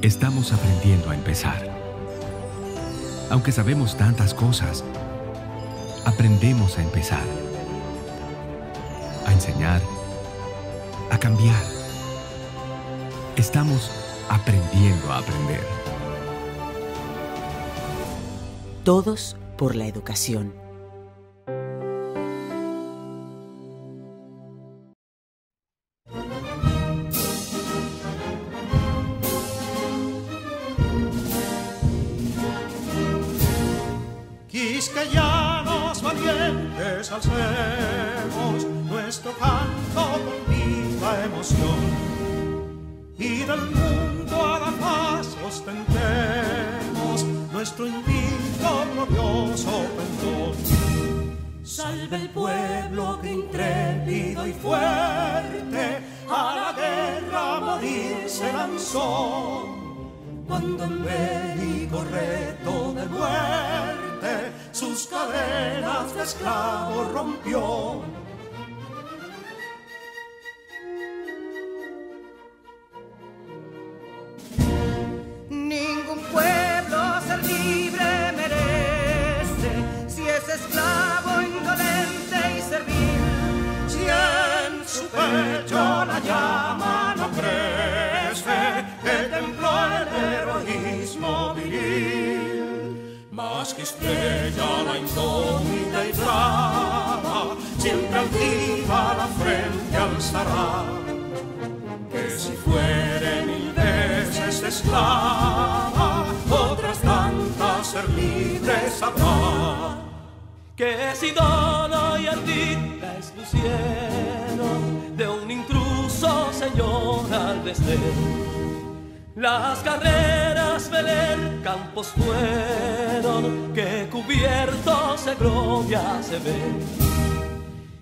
Estamos aprendiendo a empezar. Aunque sabemos tantas cosas, aprendemos a empezar. A enseñar, a cambiar. Estamos aprendiendo a aprender. Todos por la educación. Quisqueyanos valientes alcemos nuestro canto con viva emoción, y del mundo a la paz ostentemos nuestro invicto glorioso pendón. Salve el pueblo que intrépido y fuerte a la guerra a morir se lanzó, cuando en bélico reto de muerte sus cadenas de esclavos rompió. Ningún pueblo ser libre merece si es esclavo, indolente y servil. Si en su pecho la llama no crece, que templó el heroísmo viril, más que estrella la incógnita y brava, siempre altiva la frente alzará, que si fuere mil veces esclava, otras tantas ser libre sabrá. Que si Dono y Ardita expusieron de un intruso señor al desdén, las carreras veler campos fueron que cubiertos de gloria se ven,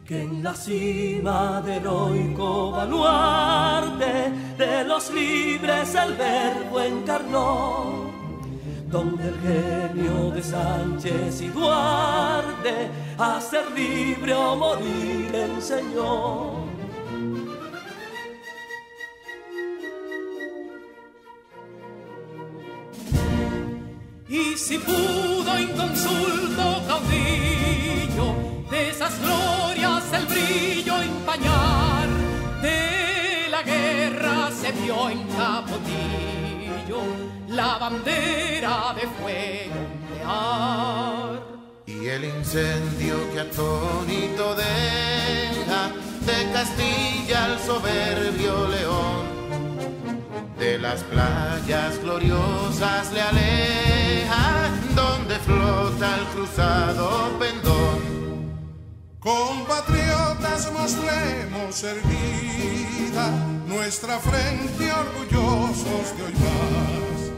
que en la cima del heroico baluarte de los libres el verbo encarnó, donde el genio de Sánchez y Duarte a ser libre o morir enseñó. Y si pudo inconsulto caudillo de esas glorias el brillo empañar, de la guerra se vio en Capotillo la bandera de fuego ondear. Y el incendio que atónito deja de Castilla al soberbio león, de las playas gloriosas le aleja, donde flota el cruzado pendón. Compatriotas, mostremos erguida nuestra frente orgullosos de hoy más,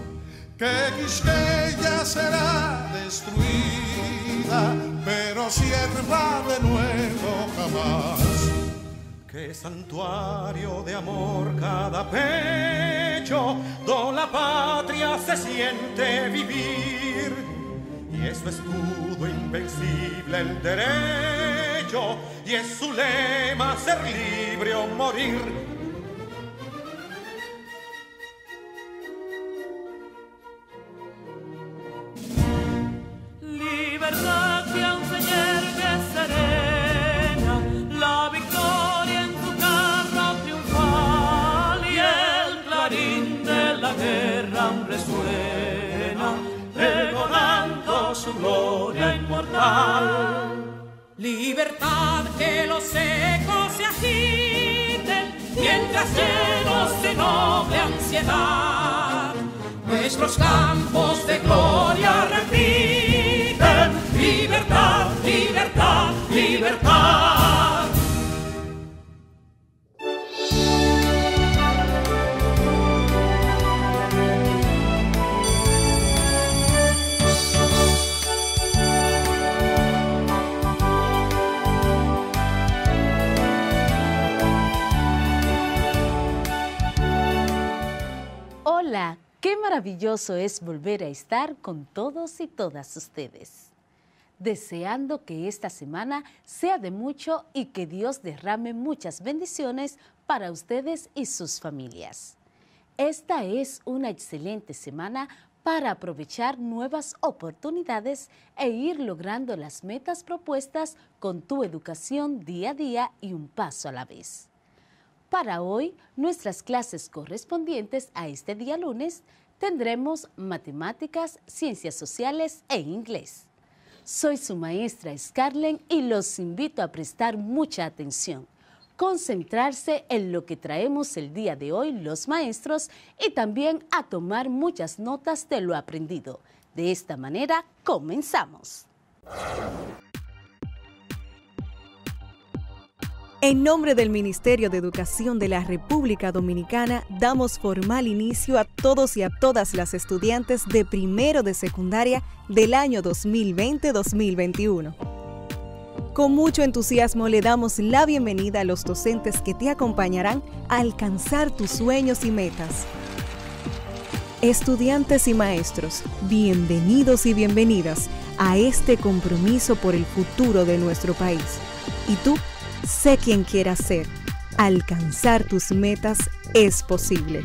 que Quisqueya será destruida, pero sierva de nuevo jamás. Que santuario de amor cada pecho, donde la patria se siente vivir, y es su escudo invencible el derecho, y es su lema ser libre o morir. Libertad que aún se yergue serena, la victoria en su carro triunfal, y el clarín de la guerra aún resuena, pregonando su gloria inmortal. Libertad, que los ecos se agiten mientras llenos de noble ansiedad nuestros campos de gloria repiten. Libertad, libertad, libertad. Hola, qué maravilloso es volver a estar con todos y todas ustedes. Deseando que esta semana sea de mucho y que Dios derrame muchas bendiciones para ustedes y sus familias. Esta es una excelente semana para aprovechar nuevas oportunidades e ir logrando las metas propuestas con tu educación día a día y un paso a la vez. Para hoy, nuestras clases correspondientes a este día lunes tendremos matemáticas, ciencias sociales e inglés. Soy su maestra Scarlett y los invito a prestar mucha atención, concentrarse en lo que traemos el día de hoy los maestros y también a tomar muchas notas de lo aprendido. De esta manera, comenzamos. En nombre del Ministerio de Educación de la República Dominicana, damos formal inicio a todos y a todas las estudiantes de primero de secundaria del año 2020-2021. Con mucho entusiasmo le damos la bienvenida a los docentes que te acompañarán a alcanzar tus sueños y metas. Estudiantes y maestros, bienvenidos y bienvenidas a este compromiso por el futuro de nuestro país. ¿Y tú? Sé quien quieras ser. Alcanzar tus metas es posible.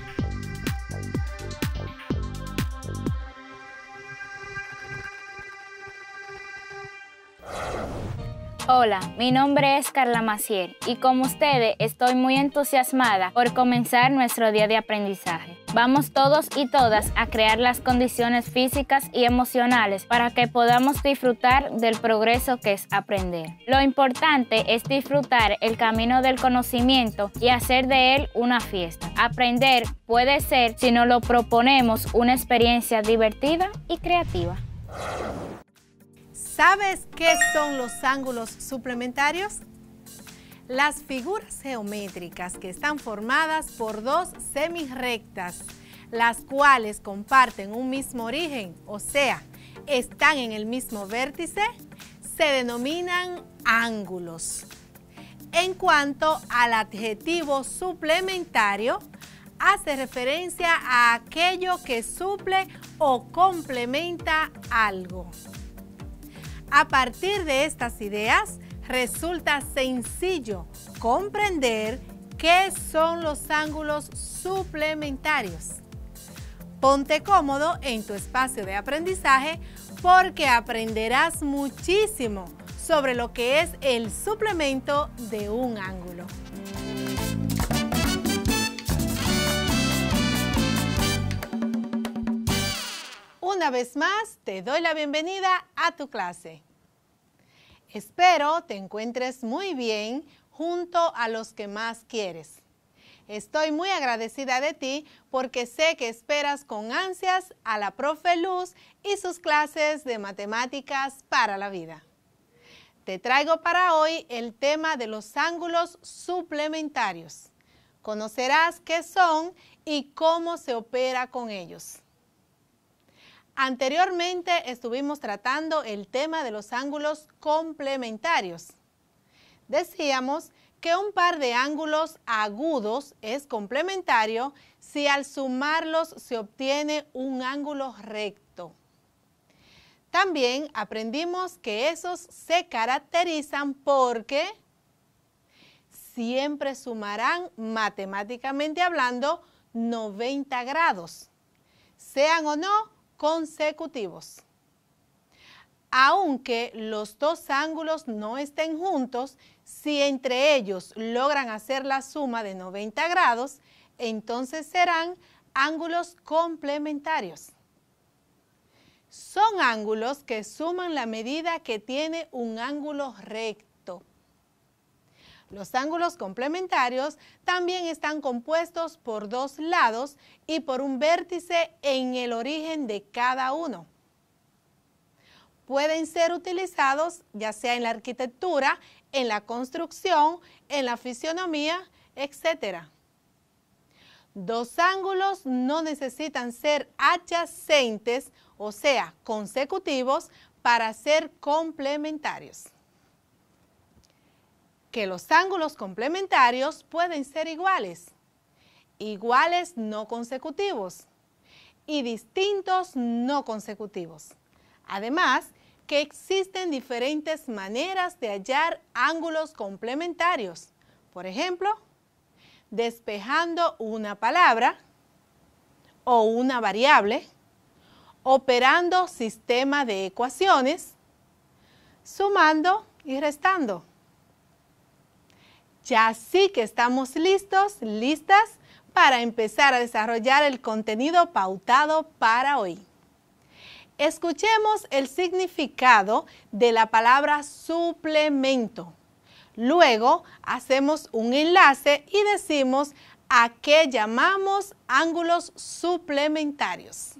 Hola, mi nombre es Carla Maciel y como ustedes estoy muy entusiasmada por comenzar nuestro día de aprendizaje. Vamos todos y todas a crear las condiciones físicas y emocionales para que podamos disfrutar del progreso que es aprender. Lo importante es disfrutar el camino del conocimiento y hacer de él una fiesta. Aprender puede ser, si nos lo proponemos, una experiencia divertida y creativa. ¿Sabes qué son los ángulos suplementarios? Las figuras geométricas que están formadas por dos semirrectas, las cuales comparten un mismo origen, o sea, están en el mismo vértice, se denominan ángulos. En cuanto al adjetivo suplementario, hace referencia a aquello que suple o complementa algo. A partir de estas ideas, resulta sencillo comprender qué son los ángulos suplementarios. Ponte cómodo en tu espacio de aprendizaje porque aprenderás muchísimo sobre lo que es el suplemento de un ángulo. Una vez más, te doy la bienvenida a tu clase. Espero te encuentres muy bien junto a los que más quieres. Estoy muy agradecida de ti porque sé que esperas con ansias a la profe Luz y sus clases de matemáticas para la vida. Te traigo para hoy el tema de los ángulos suplementarios. Conocerás qué son y cómo se opera con ellos. Anteriormente estuvimos tratando el tema de los ángulos complementarios. Decíamos que un par de ángulos agudos es complementario si al sumarlos se obtiene un ángulo recto. También aprendimos que esos se caracterizan porque siempre sumarán, matemáticamente hablando, 90 grados, sean o no consecutivos. Aunque los dos ángulos no estén juntos, si entre ellos logran hacer la suma de 90 grados, entonces serán ángulos complementarios. Son ángulos que suman la medida que tiene un ángulo recto. Los ángulos complementarios también están compuestos por dos lados y por un vértice en el origen de cada uno. Pueden ser utilizados ya sea en la arquitectura, en la construcción, en la fisionomía, etc. Dos ángulos no necesitan ser adyacentes, o sea, consecutivos, para ser complementarios. Que los ángulos complementarios pueden ser iguales, iguales no consecutivos y distintos no consecutivos. Además, que existen diferentes maneras de hallar ángulos complementarios. Por ejemplo, despejando una palabra, o una variable, operando sistema de ecuaciones, sumando y restando. Ya sí que estamos listas para empezar a desarrollar el contenido pautado para hoy. Escuchemos el significado de la palabra suplemento. Luego hacemos un enlace y decimos a qué llamamos ángulos suplementarios.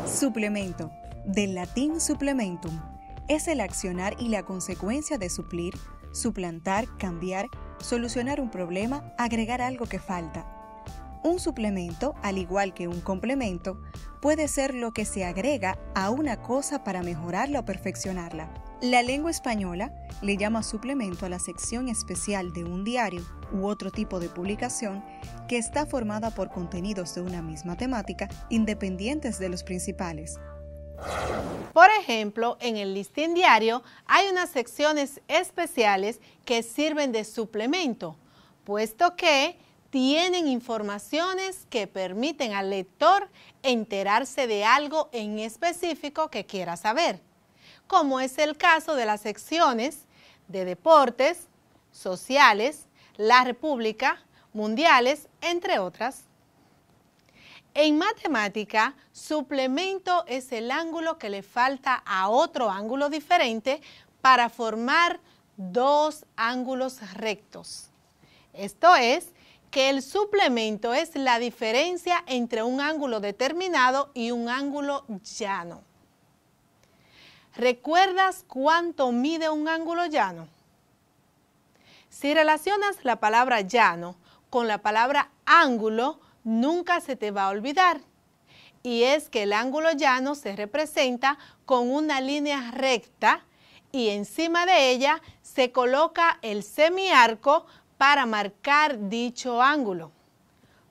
Suplemento, del latín supplementum, es el accionar y la consecuencia de suplir, suplantar, cambiar, solucionar un problema, agregar algo que falta. Un suplemento, al igual que un complemento, puede ser lo que se agrega a una cosa para mejorarla o perfeccionarla. La lengua española le llama suplemento a la sección especial de un diario u otro tipo de publicación que está formada por contenidos de una misma temática independientes de los principales. Por ejemplo, en el listín diario hay unas secciones especiales que sirven de suplemento, puesto que tienen informaciones que permiten al lector enterarse de algo en específico que quiera saber, como es el caso de las secciones de deportes, sociales, la República, mundiales, entre otras. En matemática, suplemento es el ángulo que le falta a otro ángulo diferente para formar dos ángulos rectos. Esto es, que el suplemento es la diferencia entre un ángulo determinado y un ángulo llano. ¿Recuerdas cuánto mide un ángulo llano? Si relacionas la palabra llano con la palabra ángulo, nunca se te va a olvidar. Y es que el ángulo llano se representa con una línea recta y encima de ella se coloca el semiarco para marcar dicho ángulo.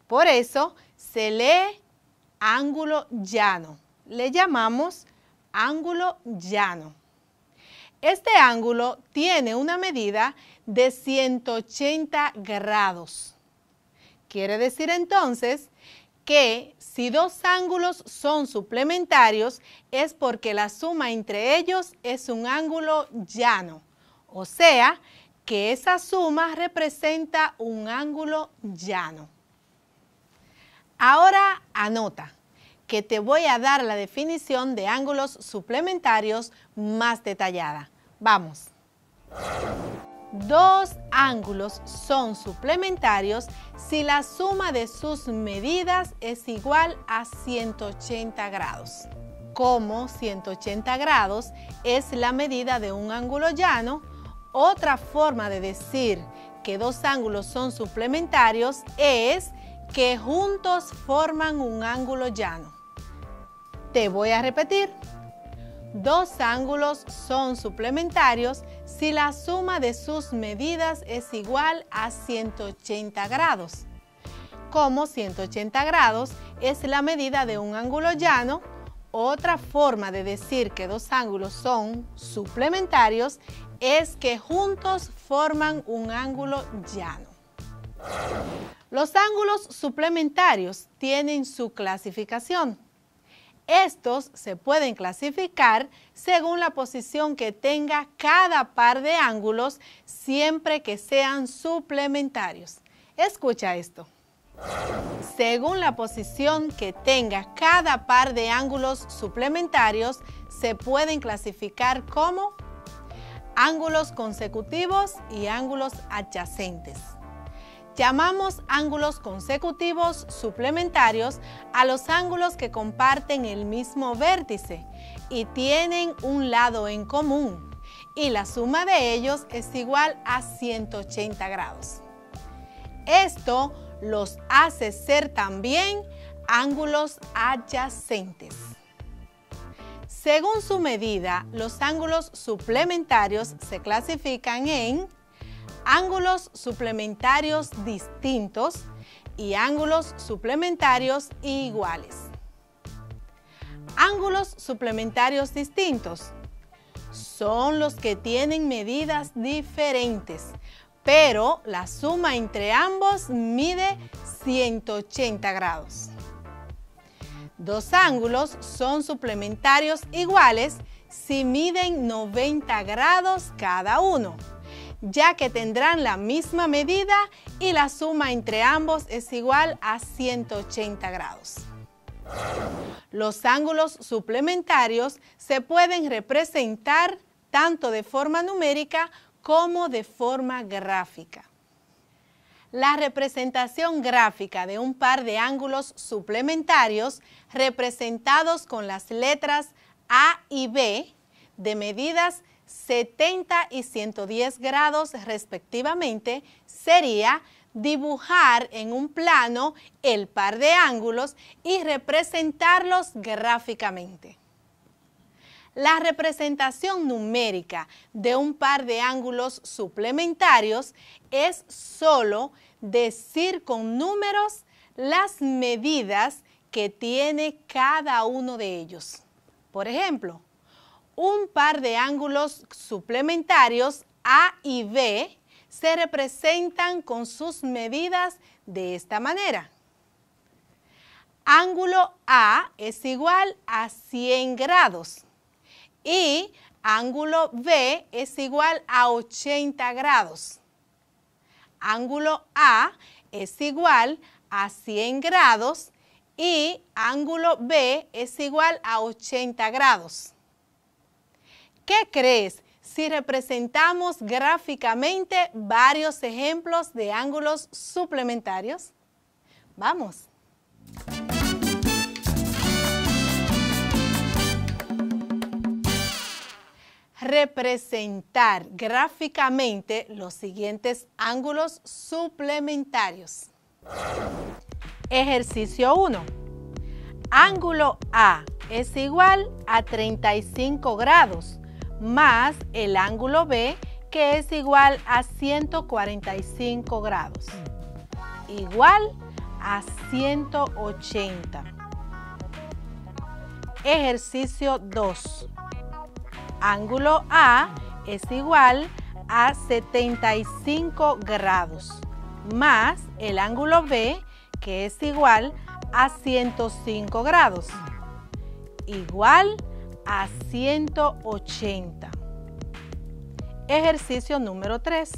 Por eso se lee ángulo llano. Le llamamos ángulo llano. Este ángulo tiene una medida de 180 grados. Quiere decir entonces que si dos ángulos son suplementarios es porque la suma entre ellos es un ángulo llano. O sea, que esa suma representa un ángulo llano. Ahora anota que te voy a dar la definición de ángulos suplementarios más detallada. Vamos. Dos ángulos son suplementarios si la suma de sus medidas es igual a 180 grados. Como 180 grados es la medida de un ángulo llano, otra forma de decir que dos ángulos son suplementarios es que juntos forman un ángulo llano. Te voy a repetir. Dos ángulos son suplementarios si la suma de sus medidas es igual a 180 grados. Como 180 grados es la medida de un ángulo llano, otra forma de decir que dos ángulos son suplementarios es que juntos forman un ángulo llano. Los ángulos suplementarios tienen su clasificación. Estos se pueden clasificar según la posición que tenga cada par de ángulos siempre que sean suplementarios. Escucha esto. Según la posición que tenga cada par de ángulos suplementarios, se pueden clasificar como ángulos consecutivos y ángulos adyacentes. Llamamos ángulos consecutivos suplementarios a los ángulos que comparten el mismo vértice y tienen un lado en común, y la suma de ellos es igual a 180 grados. Esto los hace ser también ángulos adyacentes. Según su medida, los ángulos suplementarios se clasifican en ángulos suplementarios distintos y ángulos suplementarios iguales. Ángulos suplementarios distintos son los que tienen medidas diferentes, pero la suma entre ambos mide 180 grados. Dos ángulos son suplementarios iguales si miden 90 grados cada uno, ya que tendrán la misma medida y la suma entre ambos es igual a 180 grados. Los ángulos suplementarios se pueden representar tanto de forma numérica como de forma gráfica. La representación gráfica de un par de ángulos suplementarios representados con las letras A y B de medidas 70 y 110 grados respectivamente sería dibujar en un plano el par de ángulos y representarlos gráficamente. La representación numérica de un par de ángulos suplementarios es solo decir con números las medidas que tiene cada uno de ellos. Por ejemplo, un par de ángulos suplementarios A y B se representan con sus medidas de esta manera. Ángulo A es igual a 100 grados y ángulo B es igual a 80 grados. Ángulo A es igual a 100 grados y ángulo B es igual a 80 grados. ¿Qué crees si representamos gráficamente varios ejemplos de ángulos suplementarios? Vamos. Representar gráficamente los siguientes ángulos suplementarios. Ejercicio 1. Ángulo A es igual a 35 grados más el ángulo B, que es igual a 145 grados, igual a 180. Ejercicio 2. Ángulo A es igual a 75 grados más el ángulo B, que es igual a 105 grados, igual a 180. Ejercicio número 3.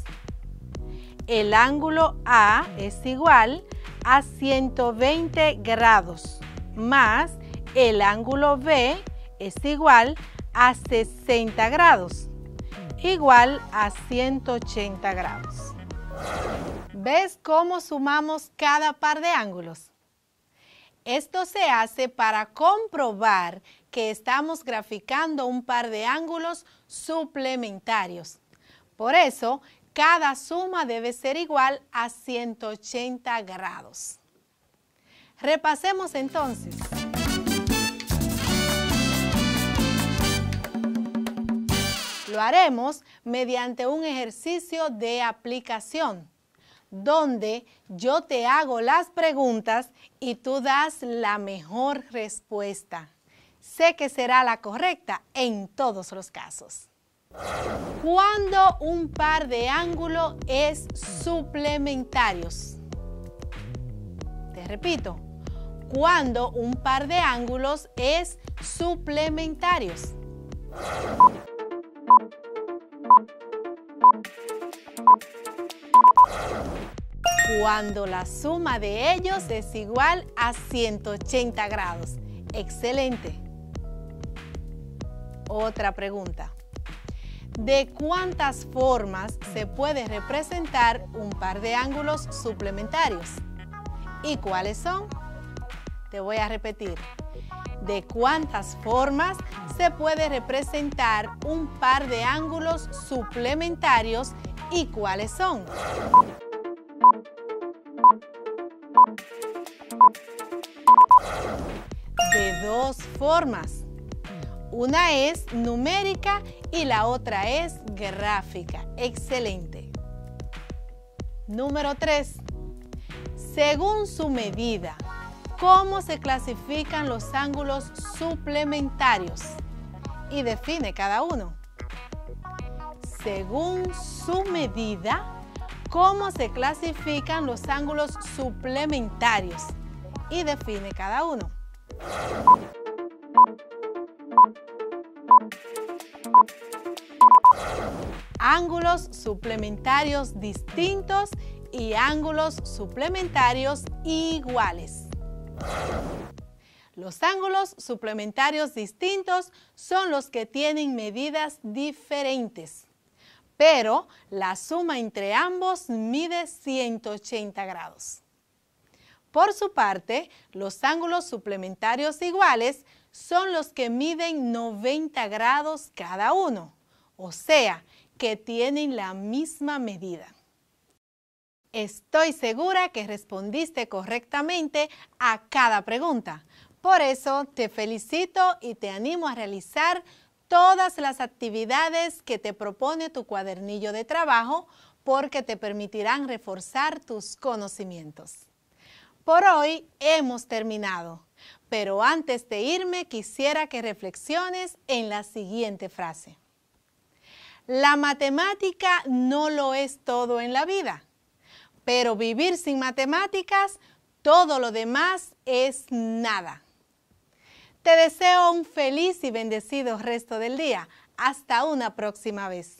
El ángulo A es igual a 120 grados más el ángulo B es igual a 60 grados, igual a 180 grados. ¿Ves cómo sumamos cada par de ángulos? Esto se hace para comprobar que estamos graficando un par de ángulos suplementarios. Por eso, cada suma debe ser igual a 180 grados. Repasemos entonces. Lo haremos mediante un ejercicio de aplicación, donde yo te hago las preguntas y tú das la mejor respuesta. Sé que será la correcta en todos los casos. ¿Cuándo un par de ángulos es suplementarios? Te repito, ¿cuándo un par de ángulos es suplementarios? Cuando la suma de ellos es igual a 180 grados. Excelente. Otra pregunta. ¿De cuántas formas se puede representar un par de ángulos suplementarios? ¿Y cuáles son? Te voy a repetir. ¿De cuántas formas se puede representar un par de ángulos suplementarios y cuáles son? De dos formas. Una es numérica y la otra es gráfica. Excelente. Número 3. Según su medida, ¿cómo se clasifican los ángulos suplementarios? Y define cada uno. Según su medida, ¿cómo se clasifican los ángulos suplementarios? Y define cada uno. Ángulos suplementarios distintos y ángulos suplementarios iguales. Los ángulos suplementarios distintos son los que tienen medidas diferentes, pero la suma entre ambos mide 180 grados. Por su parte, los ángulos suplementarios iguales son los que miden 90 grados cada uno, o sea, que tienen la misma medida. Estoy segura que respondiste correctamente a cada pregunta. Por eso te felicito y te animo a realizar todas las actividades que te propone tu cuadernillo de trabajo porque te permitirán reforzar tus conocimientos. Por hoy hemos terminado, pero antes de irme quisiera que reflexiones en la siguiente frase. La matemática no lo es todo en la vida, pero vivir sin matemáticas, todo lo demás es nada. Te deseo un feliz y bendecido resto del día. Hasta una próxima vez.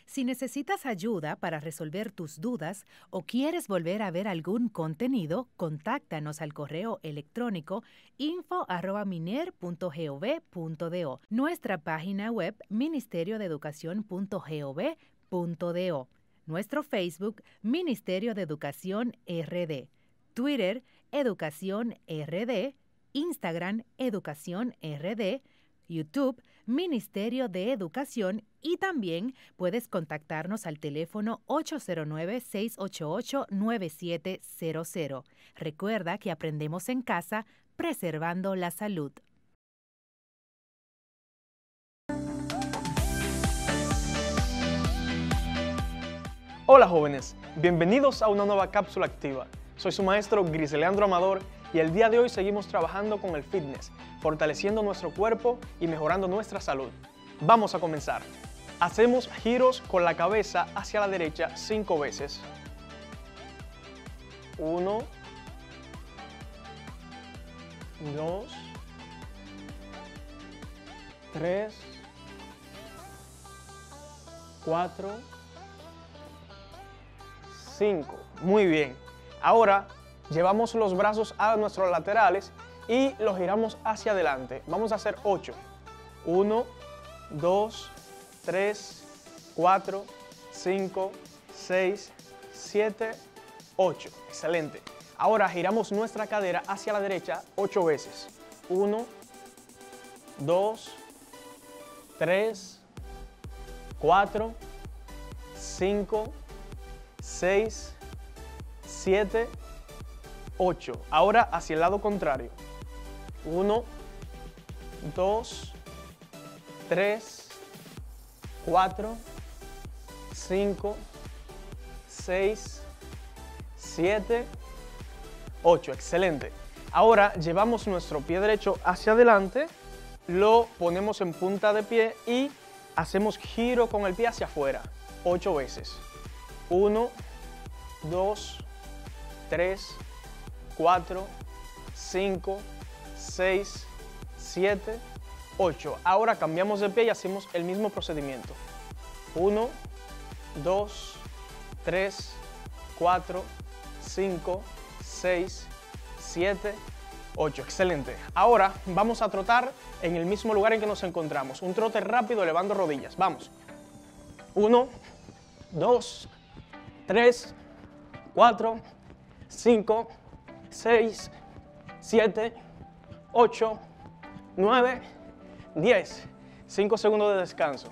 Si necesitas ayuda para resolver tus dudas o quieres volver a ver algún contenido, contáctanos al correo electrónico info@miner.gov.do, nuestra página web ministeriodeeducacion.gov.do, nuestro Facebook Ministerio de Educación RD, Twitter Educación RD, Instagram Educación RD, YouTube Ministerio de Educación y también puedes contactarnos al teléfono 809-688-9700. Recuerda que aprendemos en casa preservando la salud. Hola jóvenes, bienvenidos a una nueva cápsula activa. Soy su maestro Griseleandro Amador y el día de hoy seguimos trabajando con el fitness, fortaleciendo nuestro cuerpo y mejorando nuestra salud. Vamos a comenzar. Hacemos giros con la cabeza hacia la derecha 5 veces. 1, 2, 3, 4, 5. Muy bien. Ahora llevamos los brazos a nuestros laterales y los giramos hacia adelante. Vamos a hacer 8. 1, 2, 3, 4, 5, 6, 7, 8. Excelente. Ahora giramos nuestra cadera hacia la derecha 8 veces. 1, 2, 3, 4, 5, 6, 7, 8. Ahora hacia el lado contrario. 1, 2, 3, 4, 5, 6, 7, 8. Excelente. Ahora llevamos nuestro pie derecho hacia adelante, lo ponemos en punta de pie y hacemos giro con el pie hacia afuera 8 veces. 1, 2, 3, 4, 5, 6, 7, 8. Ahora cambiamos de pie y hacemos el mismo procedimiento. 1, 2, 3, 4, 5, 6, 7, 8. Excelente. Ahora vamos a trotar en el mismo lugar en que nos encontramos. Un trote rápido elevando rodillas. Vamos. 1, 2, 3, 4, 5, 6, 7, 8, 9, 10. 5 segundos de descanso.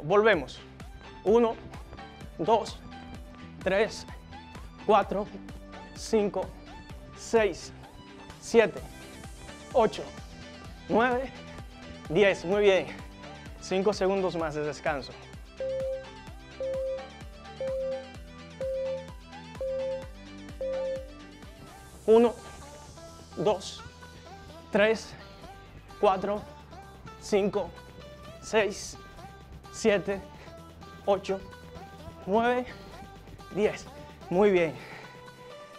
Volvemos. 1, 2, 3, 4, 5, 6, 7, 8, 9, 10. Muy bien. 5 segundos más de descanso. Uno, 2, 3, 4, 5, 6, 7, 8, 9, 10. Muy bien.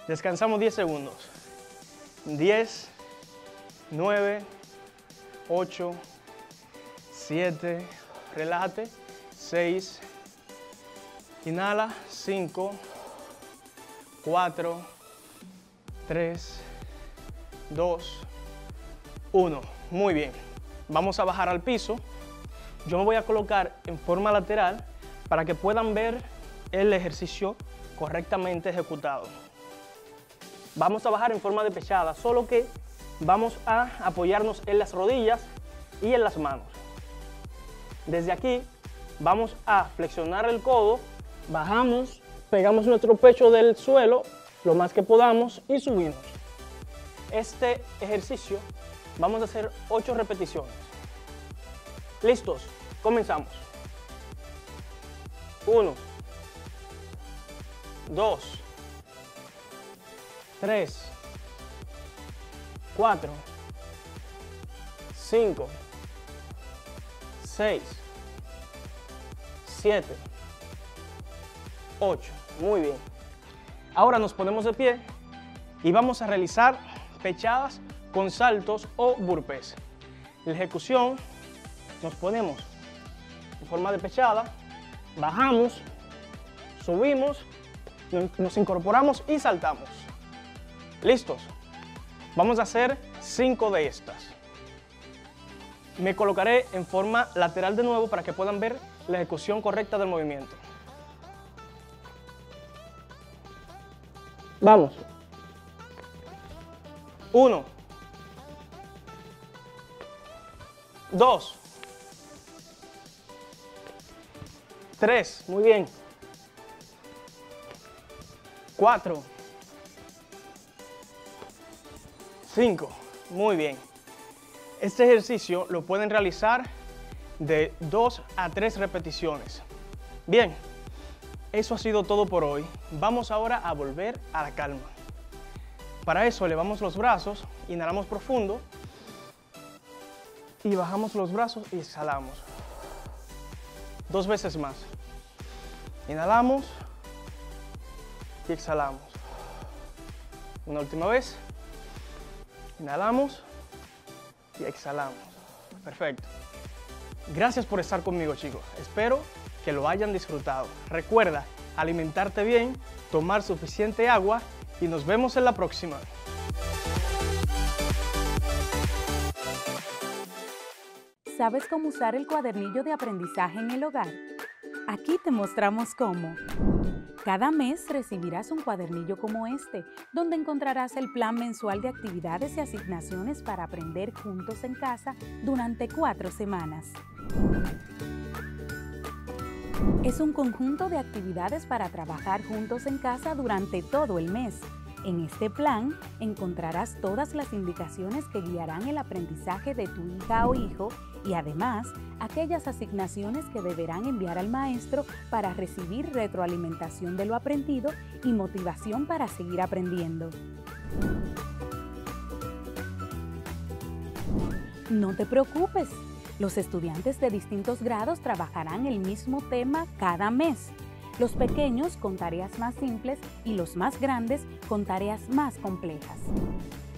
Descansamos 10 segundos. 10, 9, 8, 7, relájate. 6, inhala. 5, 4, 3, 2, 1. Muy bien. Vamos a bajar al piso. Yo me voy a colocar en forma lateral para que puedan ver el ejercicio correctamente ejecutado. Vamos a bajar en forma de pechada, solo que vamos a apoyarnos en las rodillas y en las manos. Desde aquí vamos a flexionar el codo, bajamos, pegamos nuestro pecho del suelo lo más que podamos y subimos. Este ejercicio vamos a hacer 8 repeticiones. ¿Listos? Comenzamos. 1, 2, 3, 4, 5, 6, 7, 8. Muy bien. Ahora nos ponemos de pie y vamos a realizar pechadas con saltos o burpees. La ejecución, nos ponemos en forma de pechada, bajamos, subimos, nos incorporamos y saltamos. ¿Listos? Vamos a hacer 5 de estas. Me colocaré en forma lateral de nuevo para que puedan ver la ejecución correcta del movimiento. Vamos. 1, 2, 3, muy bien. 4, 5, muy bien. Este ejercicio lo pueden realizar de 2 a 3 repeticiones. Bien, eso ha sido todo por hoy. Vamos ahora a volver a la calma. Para eso elevamos los brazos, inhalamos profundo y bajamos los brazos y exhalamos. 2 veces más. Inhalamos y exhalamos. Una última vez. Inhalamos y exhalamos. Perfecto. Gracias por estar conmigo, chicos. Espero que lo hayan disfrutado. Recuerda alimentarte bien, tomar suficiente agua y nos vemos en la próxima. ¿Sabes cómo usar el cuadernillo de aprendizaje en el hogar? Aquí te mostramos cómo. Cada mes recibirás un cuadernillo como este, donde encontrarás el plan mensual de actividades y asignaciones para aprender juntos en casa durante 4 semanas. Es un conjunto de actividades para trabajar juntos en casa durante todo el mes. En este plan encontrarás todas las indicaciones que guiarán el aprendizaje de tu hija o hijo y además aquellas asignaciones que deberán enviar al maestro para recibir retroalimentación de lo aprendido y motivación para seguir aprendiendo. No te preocupes, los estudiantes de distintos grados trabajarán el mismo tema cada mes. Los pequeños con tareas más simples y los más grandes con tareas más complejas.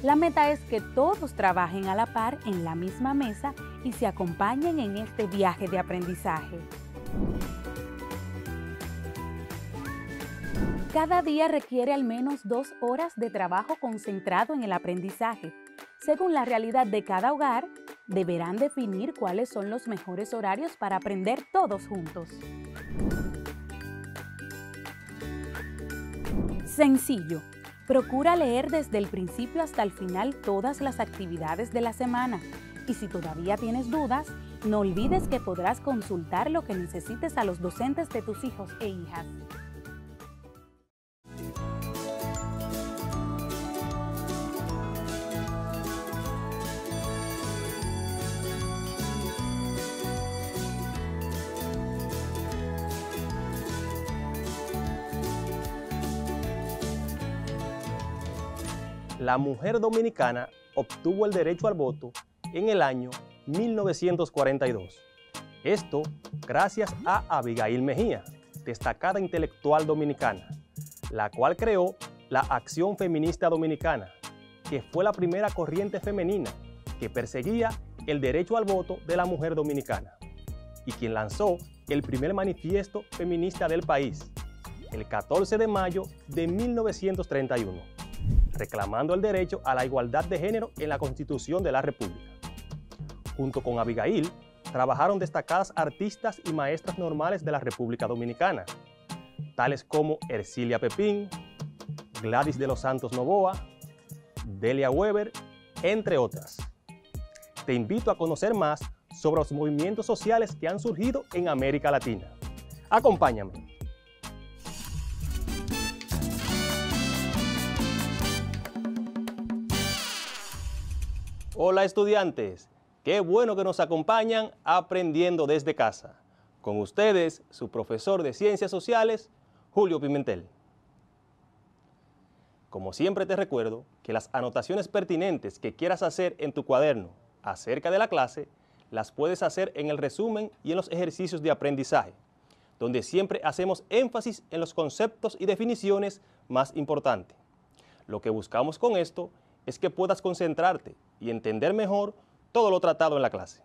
La meta es que todos trabajen a la par en la misma mesa y se acompañen en este viaje de aprendizaje. Cada día requiere al menos 2 horas de trabajo concentrado en el aprendizaje. Según la realidad de cada hogar, deberán definir cuáles son los mejores horarios para aprender todos juntos. Sencillo. Procura leer desde el principio hasta el final todas las actividades de la semana. Y si todavía tienes dudas, no olvides que podrás consultar lo que necesites a los docentes de tus hijos e hijas. la mujer dominicana obtuvo el derecho al voto en el año 1942. Esto gracias a Abigail Mejía, destacada intelectual dominicana, la cual creó la Acción Feminista Dominicana, que fue la primera corriente femenina que perseguía el derecho al voto de la mujer dominicana y quien lanzó el primer manifiesto feminista del país, el 14 de mayo de 1931, reclamando el derecho a la igualdad de género en la Constitución de la República. Junto con Abigail, trabajaron destacadas artistas y maestras normales de la República Dominicana, tales como Ercilia Pepín, Gladys de los Santos Novoa, Delia Weber, entre otras. Te invito a conocer más sobre los movimientos sociales que han surgido en América Latina. Acompáñame. Hola estudiantes, qué bueno que nos acompañan aprendiendo desde casa. Con ustedes, su profesor de Ciencias Sociales, Julio Pimentel. Como siempre te recuerdo que las anotaciones pertinentes que quieras hacer en tu cuaderno acerca de la clase, las puedes hacer en el resumen y en los ejercicios de aprendizaje, donde siempre hacemos énfasis en los conceptos y definiciones más importantes. Lo que buscamos con esto es que puedas concentrarte y entender mejor todo lo tratado en la clase.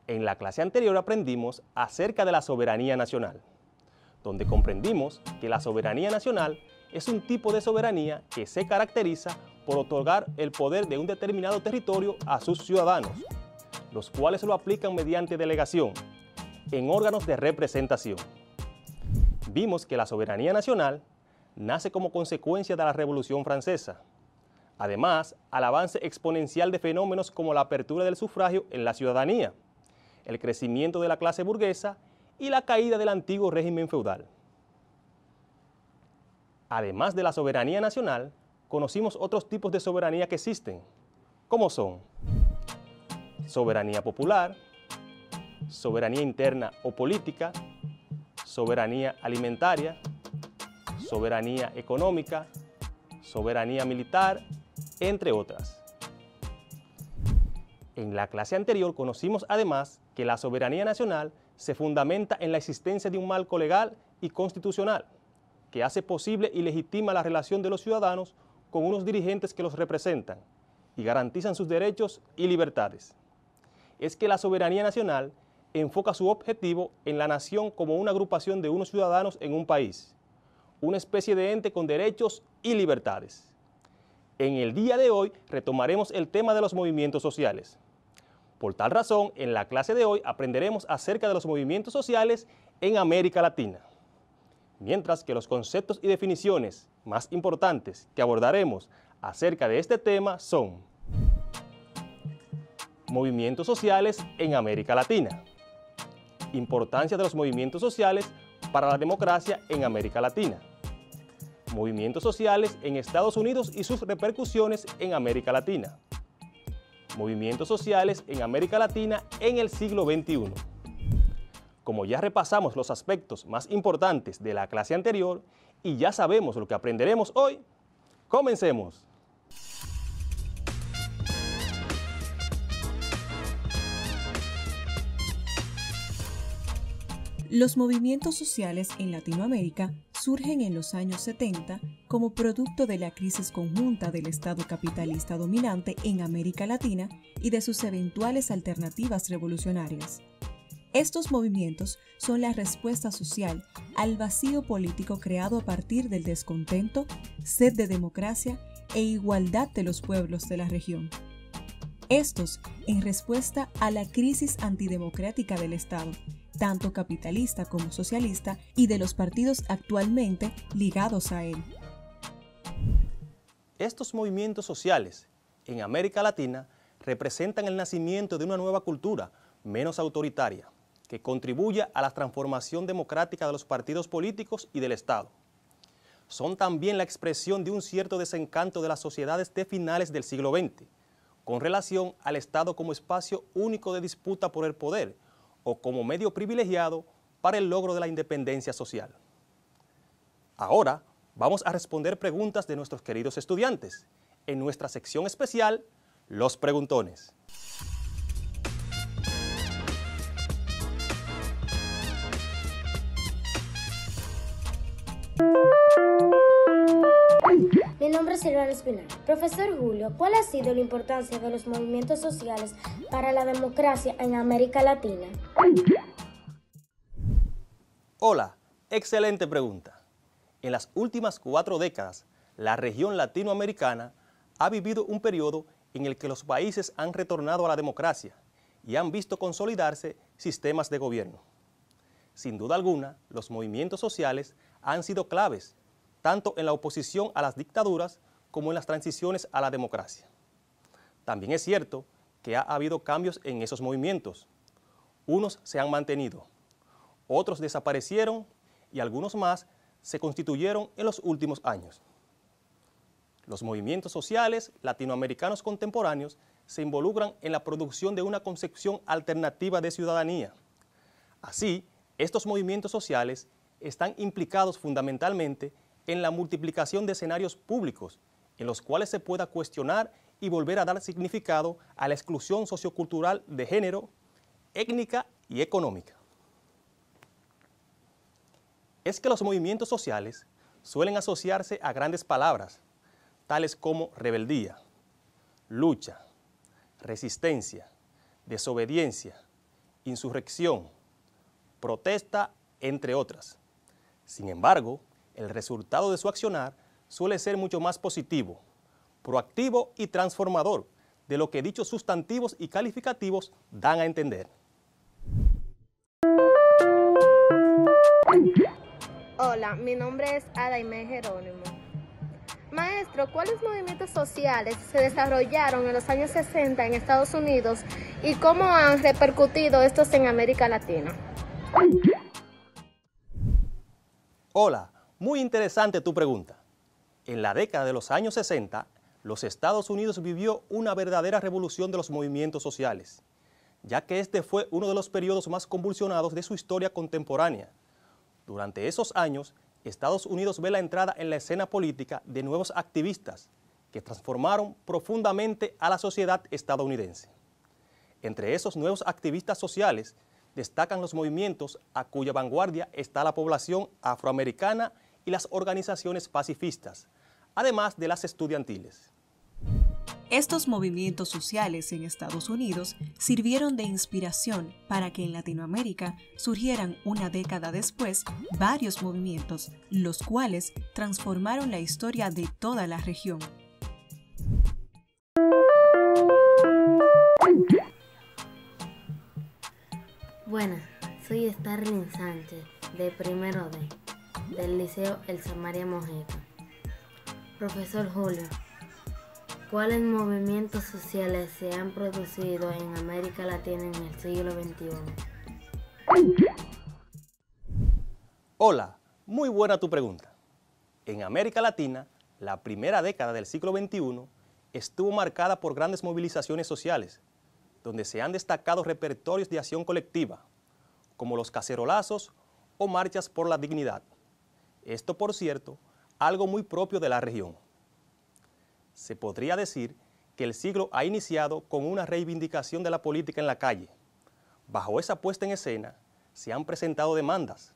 En la clase anterior aprendimos acerca de la soberanía nacional, donde comprendimos que la soberanía nacional es un tipo de soberanía que se caracteriza por otorgar el poder de un determinado territorio a sus ciudadanos, los cuales lo aplican mediante delegación en órganos de representación. Vimos que la soberanía nacional nace como consecuencia de la Revolución Francesa, además al avance exponencial de fenómenos como la apertura del sufragio en la ciudadanía, el crecimiento de la clase burguesa y la caída del antiguo régimen feudal. Además de la soberanía nacional, conocimos otros tipos de soberanía que existen, como son soberanía popular, soberanía interna o política, soberanía alimentaria, soberanía económica, soberanía militar, entre otras. En la clase anterior conocimos además que la soberanía nacional se fundamenta en la existencia de un marco legal y constitucional que hace posible y legitima la relación de los ciudadanos con unos dirigentes que los representan y garantizan sus derechos y libertades. Es que la soberanía nacional enfoca su objetivo en la nación como una agrupación de unos ciudadanos en un país, una especie de ente con derechos y libertades. En el día de hoy retomaremos el tema de los movimientos sociales. Por tal razón, en la clase de hoy aprenderemos acerca de los movimientos sociales en América Latina, mientras que los conceptos y definiciones más importantes que abordaremos acerca de este tema son movimientos sociales en América Latina, importancia de los movimientos sociales para la democracia en América Latina, movimientos sociales en Estados Unidos y sus repercusiones en América Latina, movimientos sociales en América Latina en el siglo XXI. Como ya repasamos los aspectos más importantes de la clase anterior y ya sabemos lo que aprenderemos hoy, comencemos. Los movimientos sociales en Latinoamérica surgen en los años 70 como producto de la crisis conjunta del Estado capitalista dominante en América Latina y de sus eventuales alternativas revolucionarias. Estos movimientos son la respuesta social al vacío político creado a partir del descontento, sed de democracia e igualdad de los pueblos de la región. Estos en respuesta a la crisis antidemocrática del Estado, tanto capitalista como socialista, y de los partidos actualmente ligados a él. Estos movimientos sociales en América Latina representan el nacimiento de una nueva cultura menos autoritaria, que contribuya a la transformación democrática de los partidos políticos y del Estado. Son también la expresión de un cierto desencanto de las sociedades de finales del siglo XX, con relación al Estado como espacio único de disputa por el poder o como medio privilegiado para el logro de la independencia social. Ahora, vamos a responder preguntas de nuestros queridos estudiantes en nuestra sección especial, Los Preguntones. Mi nombre es Silvana Espinal. Profesor Julio, ¿cuál ha sido la importancia de los movimientos sociales para la democracia en América Latina? Hola, excelente pregunta. En las últimas 4 décadas, la región latinoamericana ha vivido un periodo en el que los países han retornado a la democracia y han visto consolidarse sistemas de gobierno. Sin duda alguna, los movimientos sociales han sido claves, tanto en la oposición a las dictaduras como en las transiciones a la democracia. También es cierto que ha habido cambios en esos movimientos. Unos se han mantenido, otros desaparecieron y algunos más se constituyeron en los últimos años. Los movimientos sociales latinoamericanos contemporáneos se involucran en la producción de una concepción alternativa de ciudadanía. Así, estos movimientos sociales están implicados fundamentalmente en la multiplicación de escenarios públicos en los cuales se pueda cuestionar y volver a dar significado a la exclusión sociocultural de género, étnica y económica. Es que los movimientos sociales suelen asociarse a grandes palabras, tales como rebeldía, lucha, resistencia, desobediencia, insurrección, protesta, entre otras. Sin embargo, el resultado de su accionar suele ser mucho más positivo, proactivo y transformador de lo que dichos sustantivos y calificativos dan a entender. Hola, mi nombre es Adaime Jerónimo. Maestro, ¿cuáles movimientos sociales se desarrollaron en los años 60 en Estados Unidos y cómo han repercutido estos en América Latina? Hola, muy interesante tu pregunta. En la década de los años 60, los Estados Unidos vivió una verdadera revolución de los movimientos sociales, ya que este fue uno de los periodos más convulsionados de su historia contemporánea. Durante esos años, Estados Unidos ve la entrada en la escena política de nuevos activistas que transformaron profundamente a la sociedad estadounidense. Entre esos nuevos activistas sociales destacan los movimientos a cuya vanguardia está la población afroamericana y las organizaciones pacifistas, además de las estudiantiles. Estos movimientos sociales en Estados Unidos sirvieron de inspiración para que en Latinoamérica surgieran una década después varios movimientos, los cuales transformaron la historia de toda la región. Buenas, soy Starling Sánchez, de primero D, del Liceo Elsa María Mojica. Profesor Julio, ¿cuáles movimientos sociales se han producido en América Latina en el siglo XXI? Hola, muy buena tu pregunta. En América Latina, la primera década del siglo XXI estuvo marcada por grandes movilizaciones sociales, donde se han destacado repertorios de acción colectiva, como los cacerolazos o marchas por la dignidad. Esto, por cierto, algo muy propio de la región. Se podría decir que el siglo ha iniciado con una reivindicación de la política en la calle. Bajo esa puesta en escena, se han presentado demandas.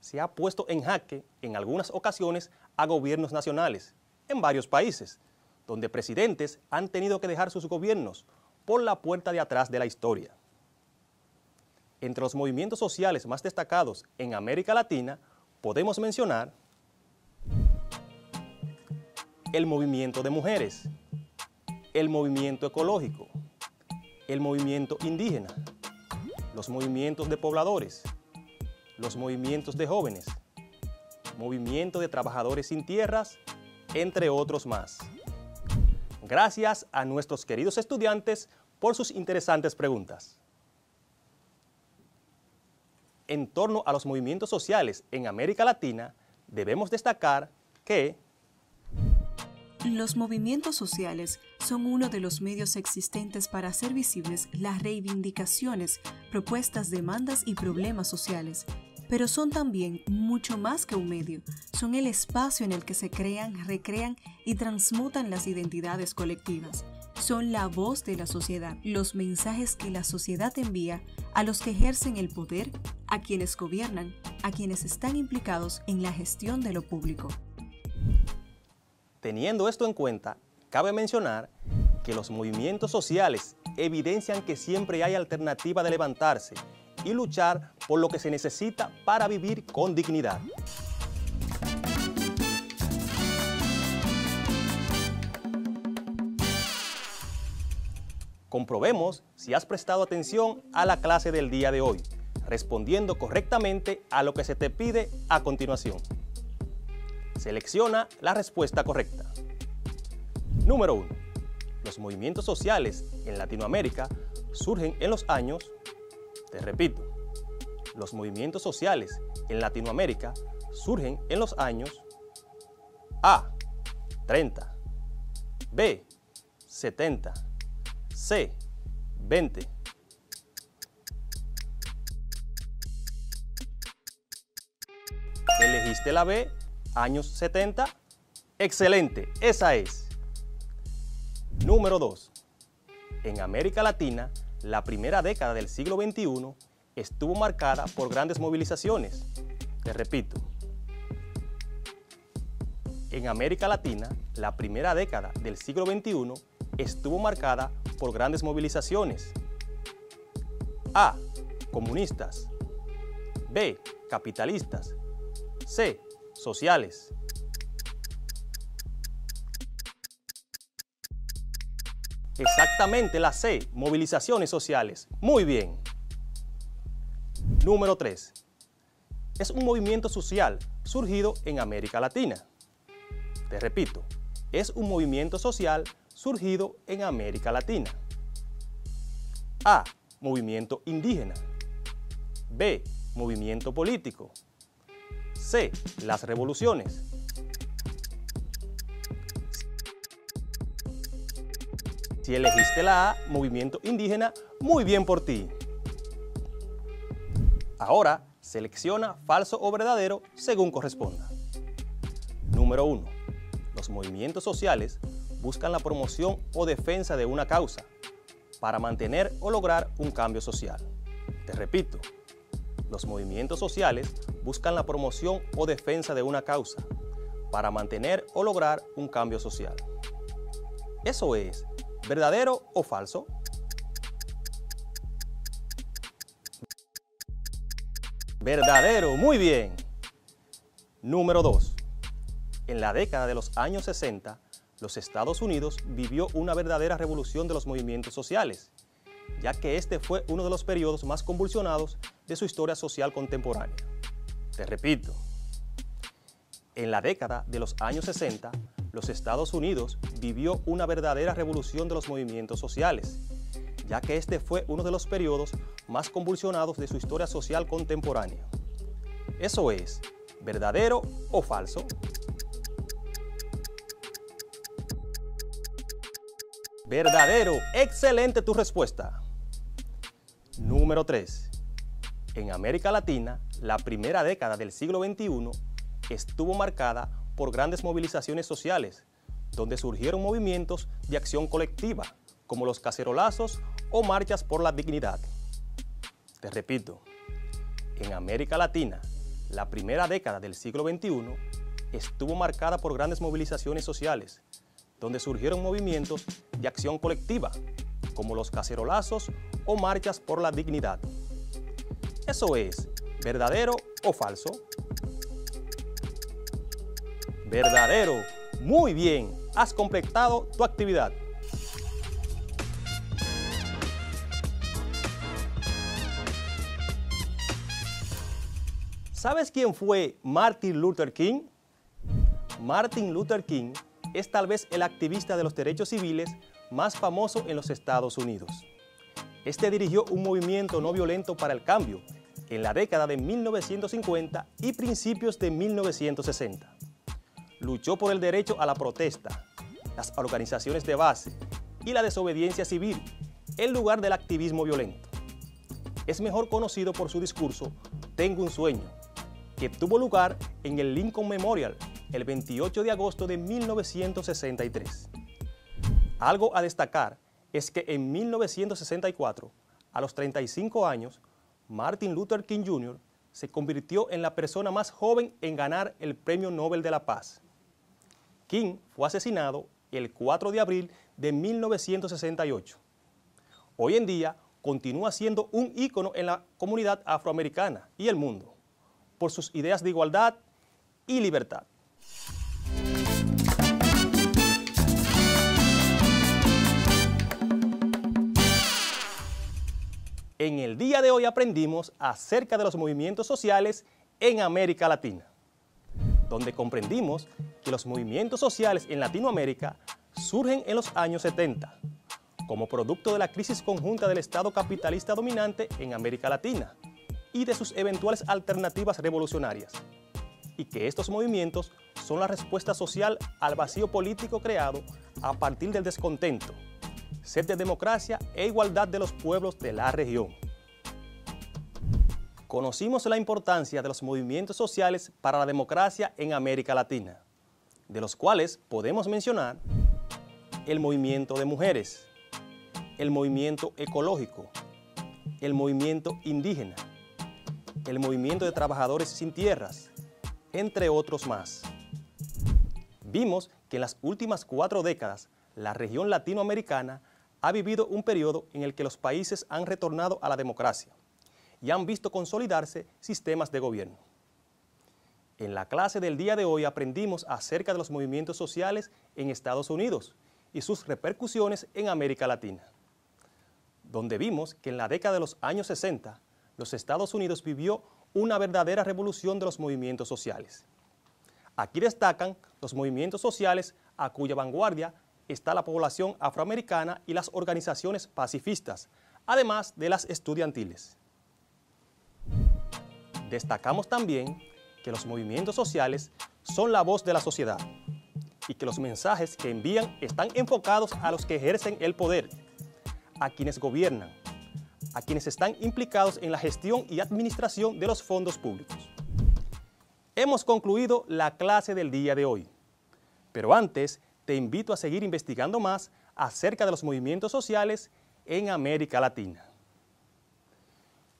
Se ha puesto en jaque, en algunas ocasiones, a gobiernos nacionales, en varios países, donde presidentes han tenido que dejar sus gobiernos por la puerta de atrás de la historia. Entre los movimientos sociales más destacados en América Latina, podemos mencionar el movimiento de mujeres, el movimiento ecológico, el movimiento indígena, los movimientos de pobladores, los movimientos de jóvenes, movimiento de trabajadores sin tierras, entre otros más. Gracias a nuestros queridos estudiantes por sus interesantes preguntas. En torno a los movimientos sociales en América Latina, debemos destacar que los movimientos sociales son uno de los medios existentes para hacer visibles las reivindicaciones, propuestas, demandas y problemas sociales, pero son también mucho más que un medio. Son el espacio en el que se crean, recrean y transmutan las identidades colectivas. Son la voz de la sociedad, los mensajes que la sociedad envía a los que ejercen el poder, a quienes gobiernan, a quienes están implicados en la gestión de lo público. Teniendo esto en cuenta, cabe mencionar que los movimientos sociales evidencian que siempre hay alternativa de levantarse y luchar por lo que se necesita para vivir con dignidad. Comprobemos si has prestado atención a la clase del día de hoy, respondiendo correctamente a lo que se te pide a continuación. Selecciona la respuesta correcta. Número 1. Los movimientos sociales en Latinoamérica surgen en los años, te repito, los movimientos sociales en Latinoamérica surgen en los años A. 30, B. 70, C. 20. ¿Elegiste la B, años 70? Excelente, esa es. Número 2. En América Latina, la primera década del siglo XXI estuvo marcada por grandes movilizaciones. Te repito. En América Latina, la primera década del siglo XXI estuvo marcada por grandes movilizaciones. A. Comunistas. B. Capitalistas. C. Sociales. Exactamente la C, movilizaciones sociales. Muy bien. Número 3. Es un movimiento social surgido en América Latina. Te repito, es un movimiento social surgido en América Latina. A. Movimiento indígena. B. Movimiento político. C. Las revoluciones. Si elegiste la A, movimiento indígena, muy bien por ti. Ahora, selecciona falso o verdadero según corresponda. Número 1. Los movimientos sociales buscan la promoción o defensa de una causa para mantener o lograr un cambio social. Te repito, los movimientos sociales buscan la promoción o defensa de una causa para mantener o lograr un cambio social. Eso es, ¿verdadero o falso? Verdadero, muy bien. Número 2. En la década de los años 60, los Estados Unidos vivió una verdadera revolución de los movimientos sociales, ya que este fue uno de los periodos más convulsionados de su historia social contemporánea. Te repito, en la década de los años 60, los Estados Unidos vivió una verdadera revolución de los movimientos sociales, ya que este fue uno de los periodos más convulsionados de su historia social contemporánea. Eso es, ¿verdadero o falso? Verdadero, excelente tu respuesta. Número 3. En América Latina, la primera década del siglo XXI estuvo marcada por grandes movilizaciones sociales, donde surgieron movimientos de acción colectiva, como los cacerolazos o marchas por la dignidad. Te repito, en América Latina, la primera década del siglo XXI estuvo marcada por grandes movilizaciones sociales, donde surgieron movimientos de acción colectiva, como los cacerolazos o marchas por la dignidad. Eso es, ¿verdadero o falso? Verdadero. Muy bien, has completado tu actividad. ¿Sabes quién fue Martin Luther King? Martin Luther King es tal vez el activista de los derechos civiles más famoso en los Estados Unidos. Este dirigió un movimiento no violento para el cambio en la década de 1950 y principios de 1960. Luchó por el derecho a la protesta, las organizaciones de base y la desobediencia civil en lugar del activismo violento. Es mejor conocido por su discurso "Tengo un sueño", que tuvo lugar en el Lincoln Memorial el 28 de agosto de 1963. Algo a destacar es que en 1964, a los 35 años, Martin Luther King Jr. se convirtió en la persona más joven en ganar el Premio Nobel de la Paz. King fue asesinado el 4 de abril de 1968. Hoy en día continúa siendo un ícono en la comunidad afroamericana y el mundo, por sus ideas de igualdad y libertad. En el día de hoy aprendimos acerca de los movimientos sociales en América Latina, donde comprendimos que los movimientos sociales en Latinoamérica surgen en los años 70, como producto de la crisis conjunta del Estado capitalista dominante en América Latina y de sus eventuales alternativas revolucionarias, y que estos movimientos son la respuesta social al vacío político creado a partir del descontento, sed de democracia e igualdad de los pueblos de la región. Conocimos la importancia de los movimientos sociales para la democracia en América Latina, de los cuales podemos mencionar el movimiento de mujeres, el movimiento ecológico, el movimiento indígena, el movimiento de trabajadores sin tierras, entre otros más. Vimos que en las últimas 4 décadas, la región latinoamericana ha vivido un periodo en el que los países han retornado a la democracia y han visto consolidarse sistemas de gobierno. En la clase del día de hoy aprendimos acerca de los movimientos sociales en Estados Unidos y sus repercusiones en América Latina, donde vimos que en la década de los años 60, los Estados Unidos vivió una verdadera revolución de los movimientos sociales. Aquí destacan los movimientos sociales a cuya vanguardia está la población afroamericana y las organizaciones pacifistas, además de las estudiantiles. Destacamos también que los movimientos sociales son la voz de la sociedad y que los mensajes que envían están enfocados a los que ejercen el poder, a quienes gobiernan, a quienes están implicados en la gestión y administración de los fondos públicos. Hemos concluido la clase del día de hoy, pero antes te invito a seguir investigando más acerca de los movimientos sociales en América Latina.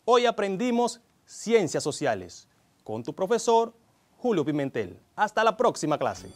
Hoy aprendimos Ciencias Sociales con tu profesor Julio Pimentel. Hasta la próxima clase.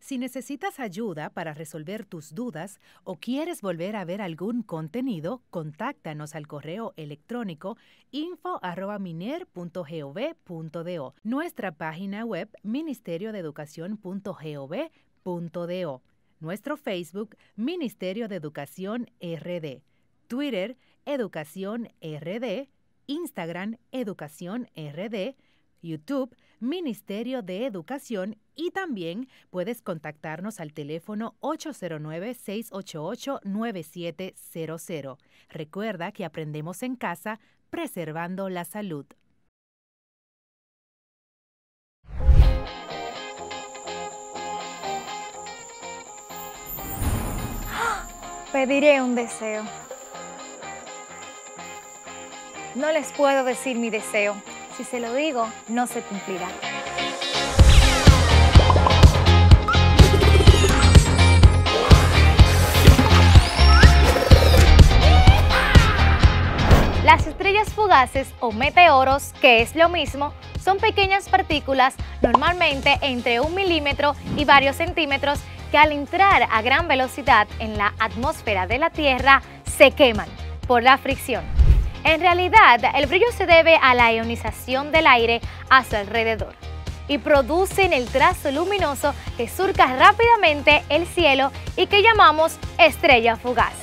Si necesitas ayuda para resolver tus dudas o quieres volver a ver algún contenido, contáctanos al correo electrónico info@miner.gov.do, nuestra página web ministeriodeeducacion.gov.do, nuestro Facebook Ministerio de Educación RD, Twitter Educación RD, Instagram Educación RD, YouTube Ministerio de Educación, y también puedes contactarnos al teléfono 809-688-9700. Recuerda que aprendemos en casa, preservando la salud. Pediré un deseo. No les puedo decir mi deseo. Si se lo digo, no se cumplirá. Las estrellas fugaces o meteoros, que es lo mismo, son pequeñas partículas, normalmente entre 1 milímetro y varios centímetros, que al entrar a gran velocidad en la atmósfera de la Tierra se queman por la fricción. En realidad, el brillo se debe a la ionización del aire a su alrededor y producen el trazo luminoso que surca rápidamente el cielo y que llamamos estrella fugaz.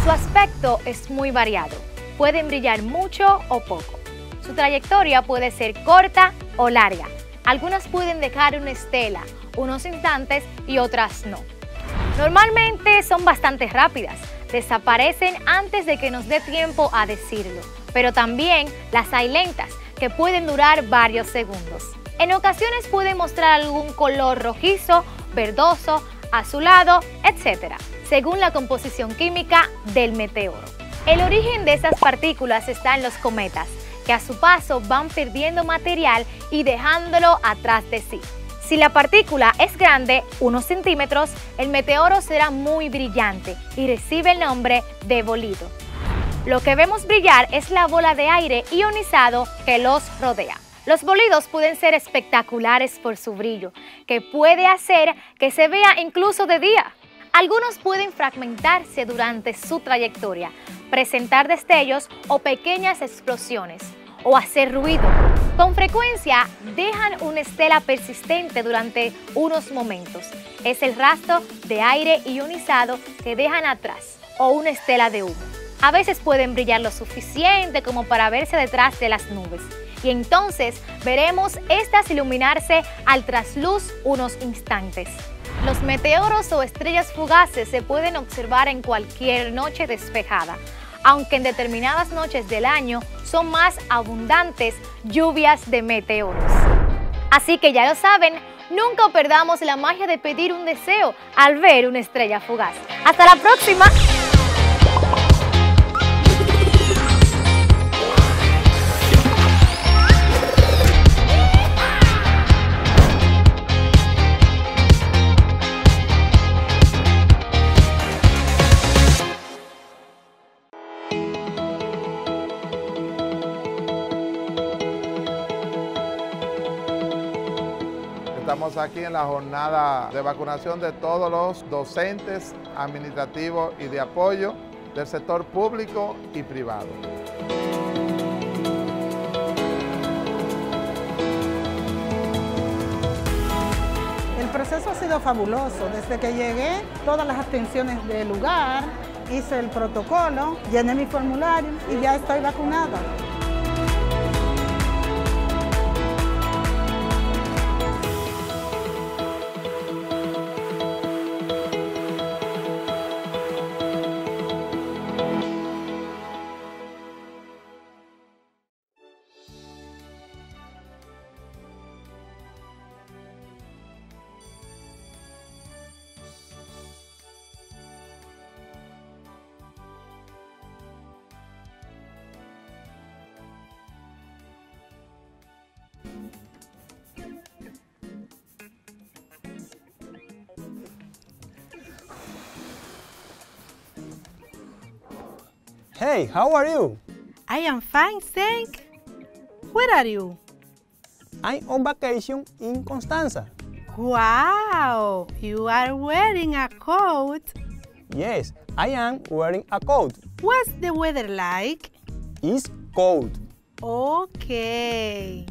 Su aspecto es muy variado. Pueden brillar mucho o poco. Su trayectoria puede ser corta o larga. Algunas pueden dejar una estela unos instantes y otras no. Normalmente son bastante rápidas, desaparecen antes de que nos dé tiempo a decirlo, pero también las hay lentas, que pueden durar varios segundos. En ocasiones pueden mostrar algún color rojizo, verdoso, azulado, etc., según la composición química del meteoro. El origen de esas partículas está en los cometas, que a su paso van perdiendo material y dejándolo atrás de sí. Si la partícula es grande, unos centímetros, el meteoro será muy brillante y recibe el nombre de bolido. Lo que vemos brillar es la bola de aire ionizado que los rodea. Los bolidos pueden ser espectaculares por su brillo, que puede hacer que se vea incluso de día. Algunos pueden fragmentarse durante su trayectoria, presentar destellos o pequeñas explosiones, o hacer ruido. Con frecuencia dejan una estela persistente durante unos momentos. Es el rastro de aire ionizado que dejan atrás, o una estela de humo. A veces pueden brillar lo suficiente como para verse detrás de las nubes, y entonces veremos estas iluminarse al trasluz unos instantes. Los meteoros o estrellas fugaces se pueden observar en cualquier noche despejada, aunque en determinadas noches del año son más abundantes lluvias de meteoros. Así que ya lo saben, nunca perdamos la magia de pedir un deseo al ver una estrella fugaz. ¡Hasta la próxima! Estamos aquí en la jornada de vacunación de todos los docentes, administrativos y de apoyo del sector público y privado. El proceso ha sido fabuloso. Desde que llegué, todas las atenciones del lugar, hice el protocolo, llené mi formulario y ya estoy vacunada. Hey, how are you? I am fine, thanks. Where are you? I'm on vacation in Constanza. Wow, you are wearing a coat. Yes, I am wearing a coat. What's the weather like? It's cold. Okay.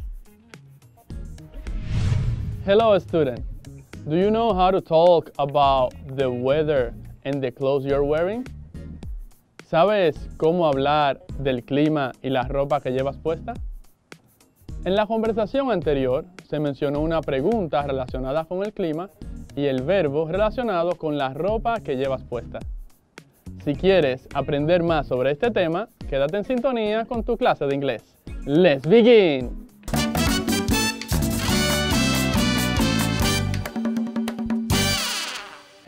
Hello, student. Do you know how to talk about the weather and the clothes you're wearing? ¿Sabes cómo hablar del clima y la ropa que llevas puesta? En la conversación anterior se mencionó una pregunta relacionada con el clima y el verbo relacionado con la ropa que llevas puesta. Si quieres aprender más sobre este tema, quédate en sintonía con tu clase de inglés. ¡Let's begin!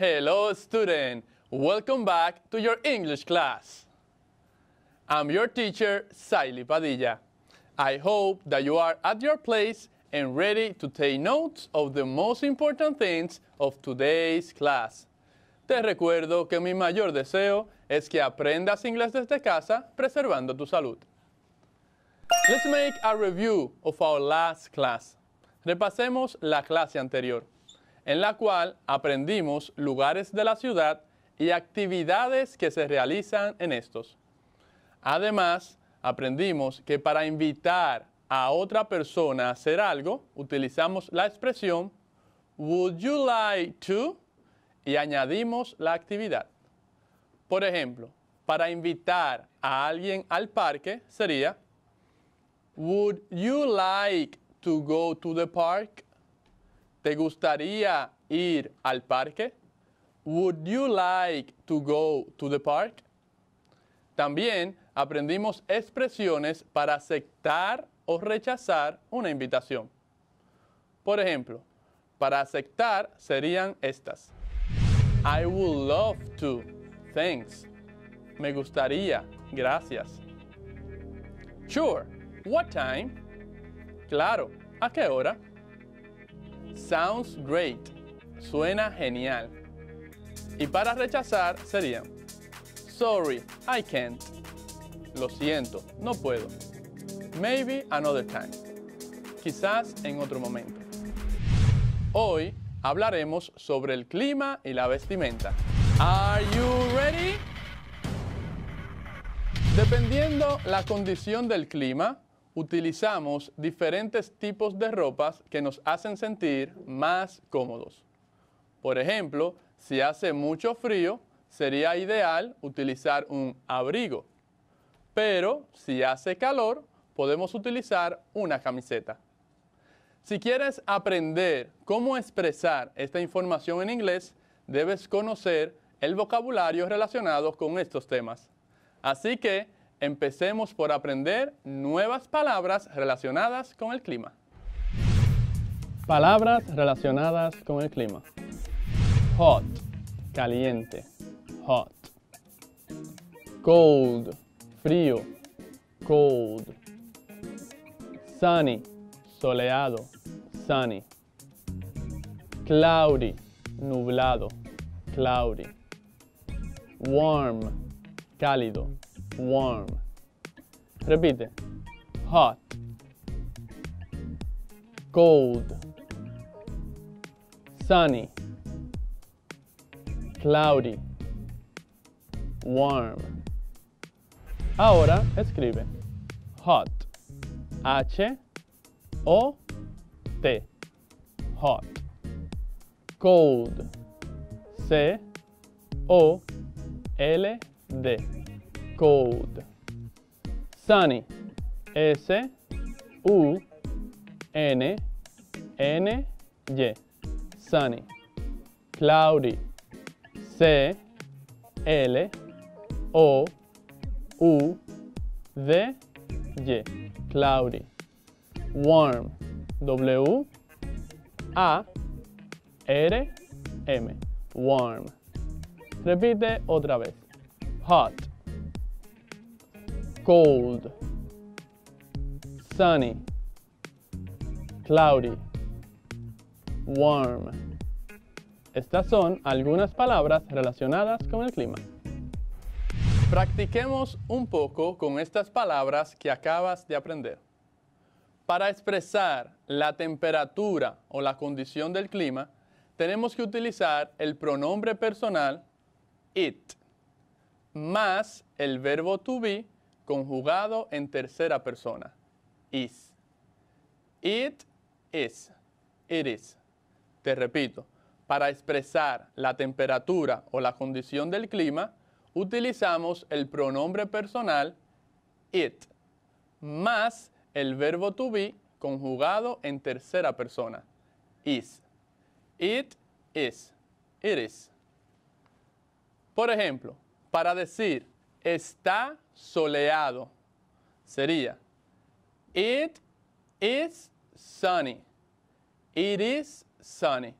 Hello, student! Welcome back to your English class. I'm your teacher, Saily Padilla. I hope that you are at your place and ready to take notes of the most important things of today's class. Te recuerdo que mi mayor deseo es que aprendas inglés desde casa, preservando tu salud. Let's make a review of our last class. Repasemos la clase anterior, en la cual aprendimos lugares de la ciudad y actividades que se realizan en estos. Además, aprendimos que para invitar a otra persona a hacer algo, utilizamos la expresión Would you like to? Y añadimos la actividad. Por ejemplo, para invitar a alguien al parque sería Would you like to go to the park? ¿Te gustaría ir al parque? Would you like to go to the park? También aprendimos expresiones para aceptar o rechazar una invitación. Por ejemplo, para aceptar serían estas. I would love to. Thanks. Me gustaría. Gracias. Sure. What time? Claro. ¿A qué hora? Sounds great. Suena genial. Y para rechazar serían sorry, I can't. Lo siento, no puedo. Maybe another time. Quizás en otro momento. Hoy hablaremos sobre el clima y la vestimenta. Are you ready? Dependiendo la condición del clima, utilizamos diferentes tipos de ropas que nos hacen sentir más cómodos. Por ejemplo, si hace mucho frío, sería ideal utilizar un abrigo. Pero si hace calor, podemos utilizar una camiseta. Si quieres aprender cómo expresar esta información en inglés, debes conocer el vocabulario relacionado con estos temas. Así que empecemos por aprender nuevas palabras relacionadas con el clima. Palabras relacionadas con el clima. Hot, caliente, hot. Cold, frío, cold. Sunny, soleado, sunny. Cloudy, nublado, cloudy. Warm, cálido, warm. Repite. Hot, cold, sunny, cloudy, warm. Ahora escribe hot, H-O-T, hot. Cold, C-O-L-D, cold. Sunny, S-U-N-N-Y, sunny. Cloudy, C-L-O-U-D-Y, cloudy. Warm, W-A-R-M, warm. Repite otra vez. Hot, cold, sunny, cloudy, warm. Estas son algunas palabras relacionadas con el clima. Practiquemos un poco con estas palabras que acabas de aprender. Para expresar la temperatura o la condición del clima, tenemos que utilizar el pronombre personal it, más el verbo to be conjugado en tercera persona, is. It is, it is. Te repito, para expresar la temperatura o la condición del clima, utilizamos el pronombre personal it, más el verbo to be conjugado en tercera persona, is. It is, it is. Por ejemplo, para decir está soleado, sería it is sunny, it is sunny.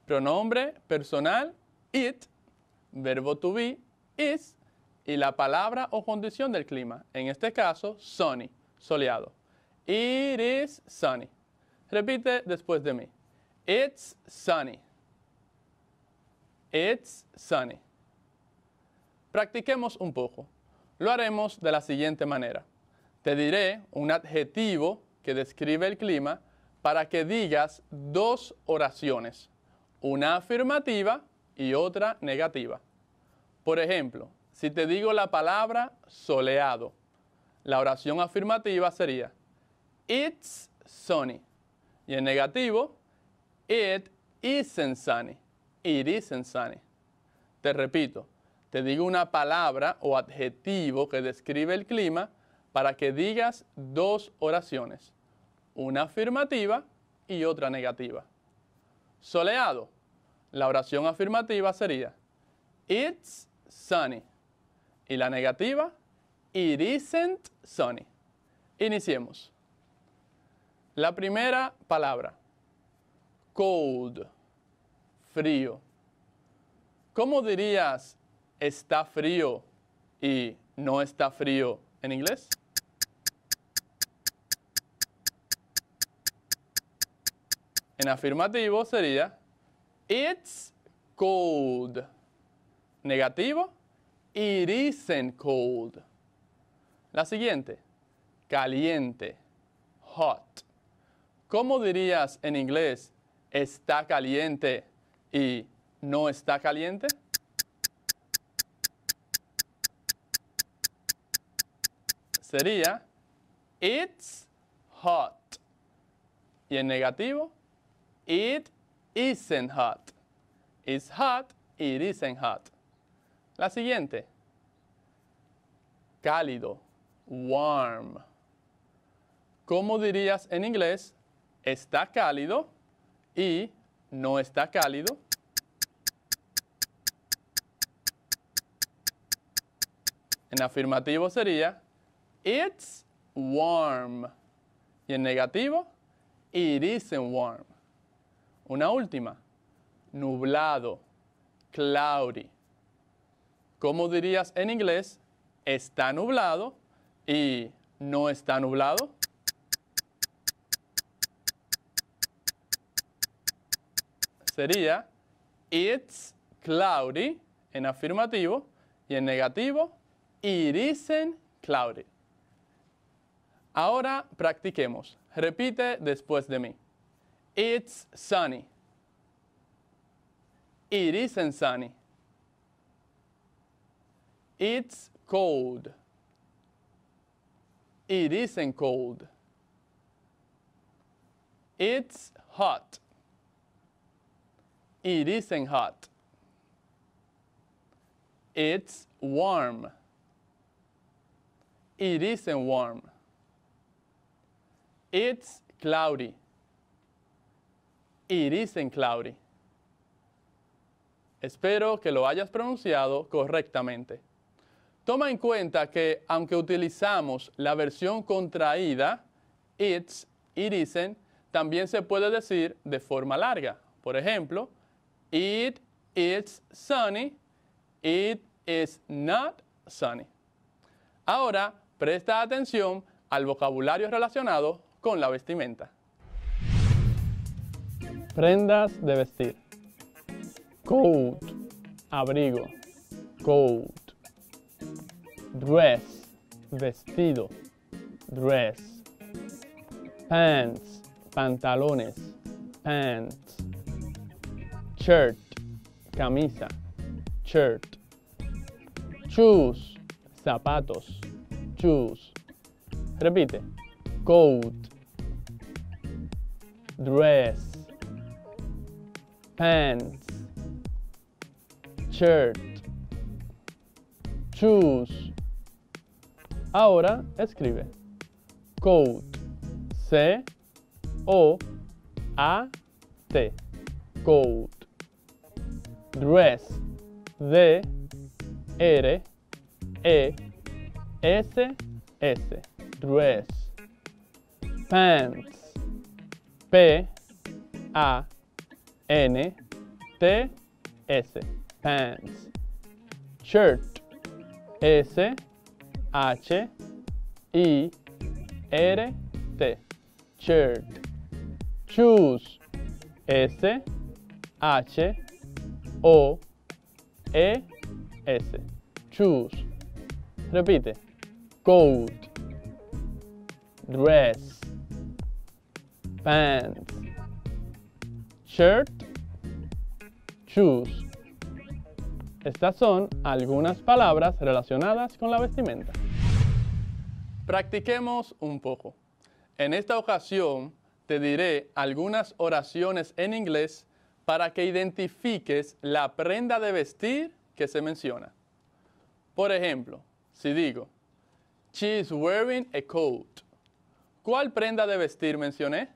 Pronombre personal it, verbo to be is y la palabra o condición del clima, en este caso sunny, soleado. It is sunny. Repite después de mí. It's sunny. It's sunny. Practiquemos un poco. Lo haremos de la siguiente manera. Te diré un adjetivo que describe el clima para que digas dos oraciones, una afirmativa y otra negativa. Por ejemplo, si te digo la palabra soleado, la oración afirmativa sería It's sunny. Y en negativo, It isn't sunny. It isn't sunny. Te repito, te digo una palabra o adjetivo que describe el clima para que digas dos oraciones, una afirmativa y otra negativa. Soleado. La oración afirmativa sería It's sunny. Y la negativa, It isn't sunny. Iniciemos. La primera palabra, cold, frío. ¿Cómo dirías está frío y no está frío en inglés? En afirmativo sería It's cold. Negativo, It isn't cold. La siguiente, caliente, hot. ¿Cómo dirías en inglés está caliente y no está caliente? Sería It's hot. Y en negativo, It isn't hot. It's hot, it isn't hot. La siguiente, cálido, warm. ¿Cómo dirías en inglés está cálido y no está cálido? En afirmativo sería It's warm. Y en negativo, It isn't warm. Una última, nublado, cloudy. ¿Cómo dirías en inglés está nublado y no está nublado? Sería It's cloudy en afirmativo y en negativo It isn't cloudy. Ahora practiquemos. Repite después de mí. It's sunny. It isn't sunny. It's cold. It isn't cold. It's hot. It isn't hot. It's warm. It isn't warm. It's cloudy. It isn't cloudy. Espero que lo hayas pronunciado correctamente. Toma en cuenta que aunque utilizamos la versión contraída, it's, it isn't, también se puede decir de forma larga. Por ejemplo, it is sunny, it is not sunny. Ahora, presta atención al vocabulario relacionado con la vestimenta. Prendas de vestir. Coat, abrigo, coat. Dress, vestido, dress. Pants, pantalones, pants. Shirt, camisa, shirt. Shoes, zapatos, shoes. Repite. Coat, dress, pants, shirt, shoes. Ahora escribe coat, C-O-A-T, coat. Dress, D-R-E-S-S, dress. Pants, P-A-N-T-S, pants. Shirt, S-H-I-R-T, shirt. Shoes, S-H-O-E-S, shoes. Repite. Coat, dress, pants, shirt, shoes. Estas son algunas palabras relacionadas con la vestimenta. Practiquemos un poco. En esta ocasión te diré algunas oraciones en inglés para que identifiques la prenda de vestir que se menciona. Por ejemplo, si digo, she is wearing a coat. ¿Cuál prenda de vestir mencioné?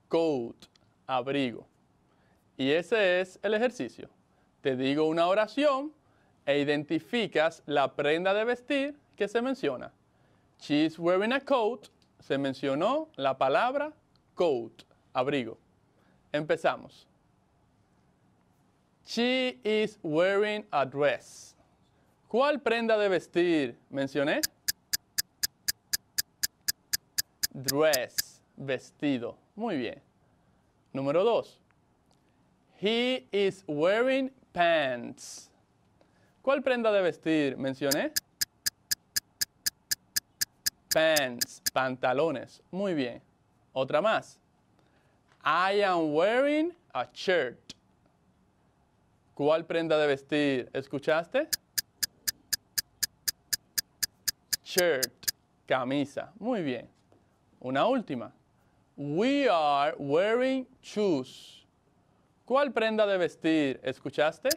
Coat, abrigo. Y ese es el ejercicio. Te digo una oración e identificas la prenda de vestir que se menciona. She's wearing a coat. Se mencionó la palabra coat, abrigo. Empezamos. She is wearing a dress. ¿Cuál prenda de vestir mencioné? Dress, vestido. Muy bien. Número 2. He is wearing pants. ¿Cuál prenda de vestir mencioné? Pants, pantalones. Muy bien. Otra más. I am wearing a shirt. ¿Cuál prenda de vestir escuchaste? Shirt, camisa. Muy bien. Una última. We are wearing shoes. ¿Cuál prenda de vestir escuchaste?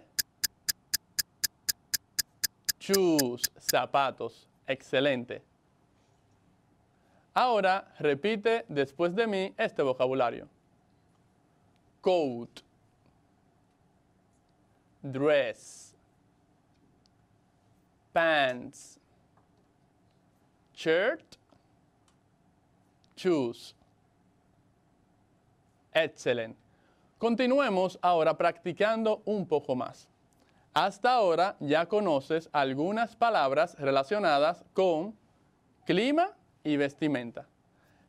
Shoes, zapatos. Excelente. Ahora repite después de mí este vocabulario. Coat, dress, pants, shirt, shoes. Excelente. Continuemos ahora practicando un poco más. Hasta ahora ya conoces algunas palabras relacionadas con clima y vestimenta.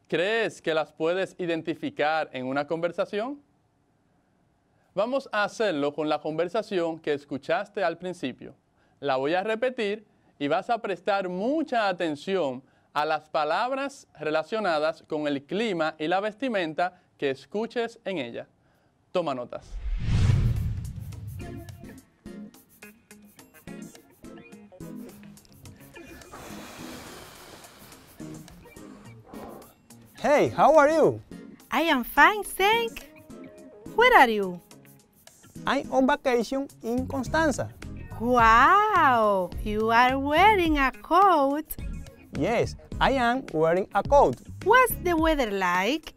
¿Crees que las puedes identificar en una conversación? Vamos a hacerlo con la conversación que escuchaste al principio. La voy a repetir y vas a prestar mucha atención a las palabras relacionadas con el clima y la vestimenta que escuches en ella. Toma notas. Hey, how are you? I am fine, thanks. Where are you? I'm on vacation in Constanza. Wow, you are wearing a coat. Yes, I am wearing a coat. What's the weather like?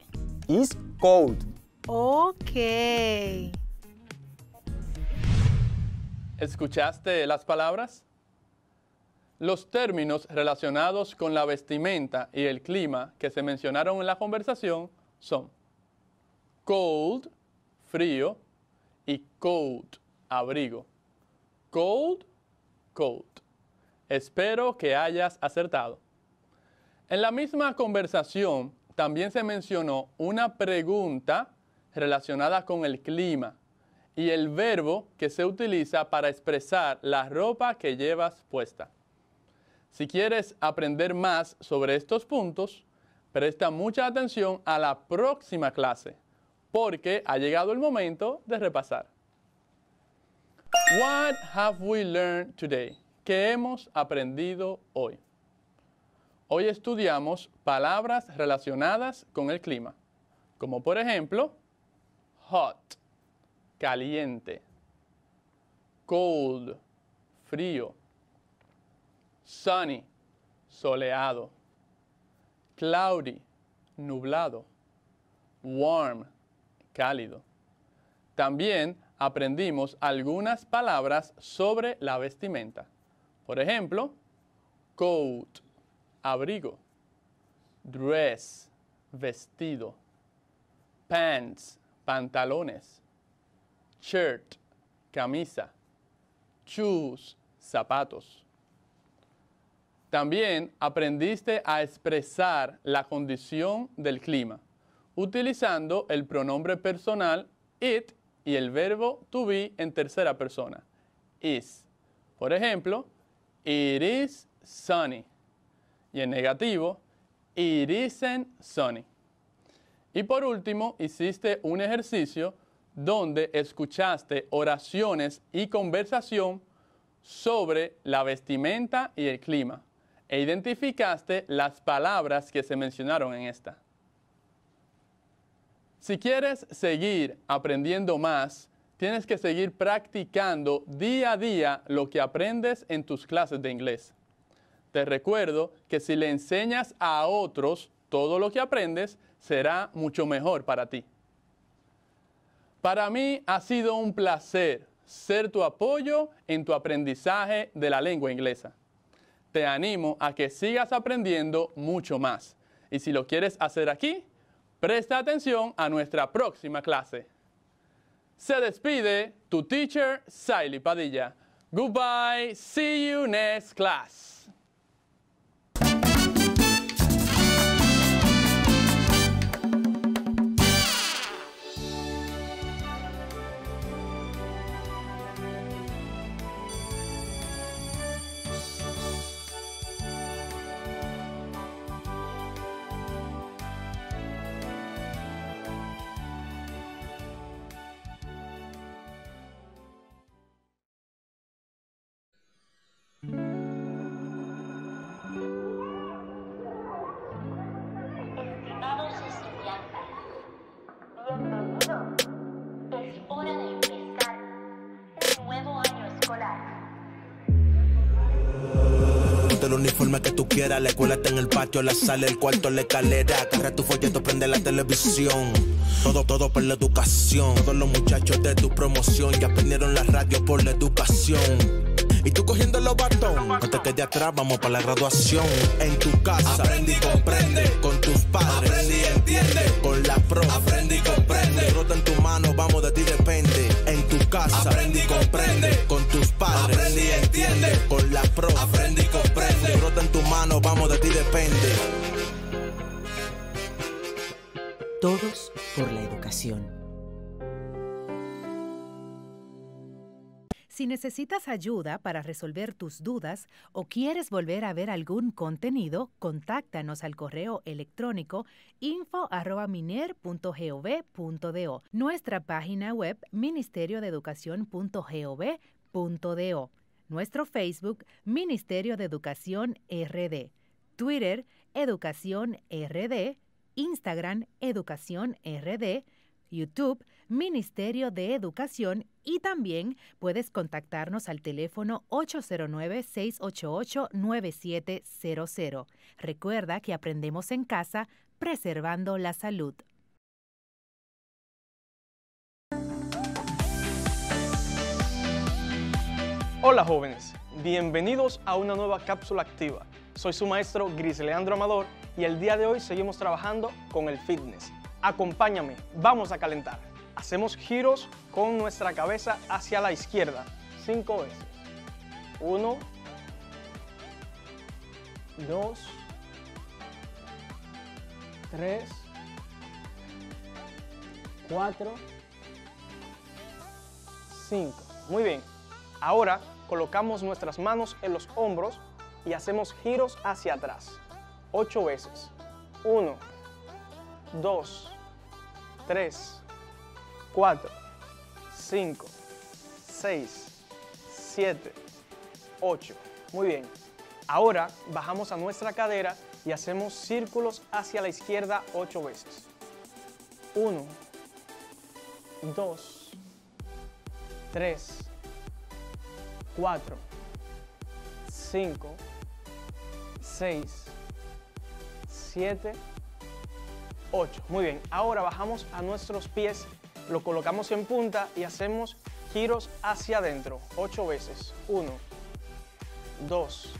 It's cold. Okay. ¿Escuchaste las palabras? Los términos relacionados con la vestimenta y el clima que se mencionaron en la conversación son cold, frío, y coat, abrigo. Cold, coat. Espero que hayas acertado. En la misma conversación también se mencionó una pregunta relacionada con el clima y el verbo que se utiliza para expresar la ropa que llevas puesta. Si quieres aprender más sobre estos puntos, presta mucha atención a la próxima clase, porque ha llegado el momento de repasar. What have we learned today? ¿Qué hemos aprendido hoy? Hoy estudiamos palabras relacionadas con el clima, como por ejemplo, hot, caliente, cold, frío, sunny, soleado, cloudy, nublado, warm, cálido. También aprendimos algunas palabras sobre la vestimenta. Por ejemplo, coat, abrigo, dress, vestido, pants, pantalones, shirt, camisa, shoes, zapatos. También aprendiste a expresar la condición del clima, utilizando el pronombre personal it y el verbo to be en tercera persona, is. Por ejemplo, it is sunny. Y en negativo, it isn't sunny. Y por último, hiciste un ejercicio donde escuchaste oraciones y conversación sobre la vestimenta y el clima e identificaste las palabras que se mencionaron en esta. Si quieres seguir aprendiendo más, tienes que seguir practicando día a día lo que aprendes en tus clases de inglés. Te recuerdo que si le enseñas a otros todo lo que aprendes, será mucho mejor para ti. Para mí ha sido un placer ser tu apoyo en tu aprendizaje de la lengua inglesa. Te animo a que sigas aprendiendo mucho más. Y si lo quieres hacer aquí, presta atención a nuestra próxima clase. Se despide tu teacher, Saily Padilla. Goodbye, see you next class. Estimados estudiantes, bienvenidos. Es hora de empezar un nuevo año escolar. Ponte el uniforme que tú quieras, la escuela está en el patio, la sala, el cuarto, la escalera. Agarra tu folleto, prende la televisión. Todo por la educación. Todos los muchachos de tu promoción ya prendieron la radio por la educación. Y tú cogiendo los bastones, no te quedes atrás, vamos para la graduación. En tu casa, aprende y comprende. Con tus padres, aprende y entiende. Con la profe, aprende y comprende. Rota en tu mano, vamos, de ti depende. En tu casa, aprende y comprende. Con tus padres, aprende y entiende. Con la profe, aprende y comprende. Rota en tu mano, vamos, de ti depende. Todos por la educación. Si necesitas ayuda para resolver tus dudas o quieres volver a ver algún contenido, contáctanos al correo electrónico info@miner.gov.do, nuestra página web ministeriodeeducacion.gov.do, nuestro Facebook Ministerio de Educación RD, Twitter Educación RD, Instagram Educación RD, YouTube, Ministerio de Educación, y también puedes contactarnos al teléfono 809-688-9700. Recuerda que aprendemos en casa, preservando la salud. Hola jóvenes, bienvenidos a una nueva cápsula activa. Soy su maestro Griseleandro Amador y el día de hoy seguimos trabajando con el fitness. Acompáñame, vamos a calentar. Hacemos giros con nuestra cabeza hacia la izquierda 5 veces. 1, 2, 3, 4, 5. Muy bien. Ahora colocamos nuestras manos en los hombros y hacemos giros hacia atrás 8 veces. 1, 2, 3, 4, 5, 6, 7, 8. Muy bien. Ahora bajamos a nuestra cadera y hacemos círculos hacia la izquierda 8 veces. 1, 2, 3, 4, 5, 6, 7, 8. Muy bien, ahora bajamos a nuestros pies, lo colocamos en punta y hacemos giros hacia adentro 8 veces. 1, 2,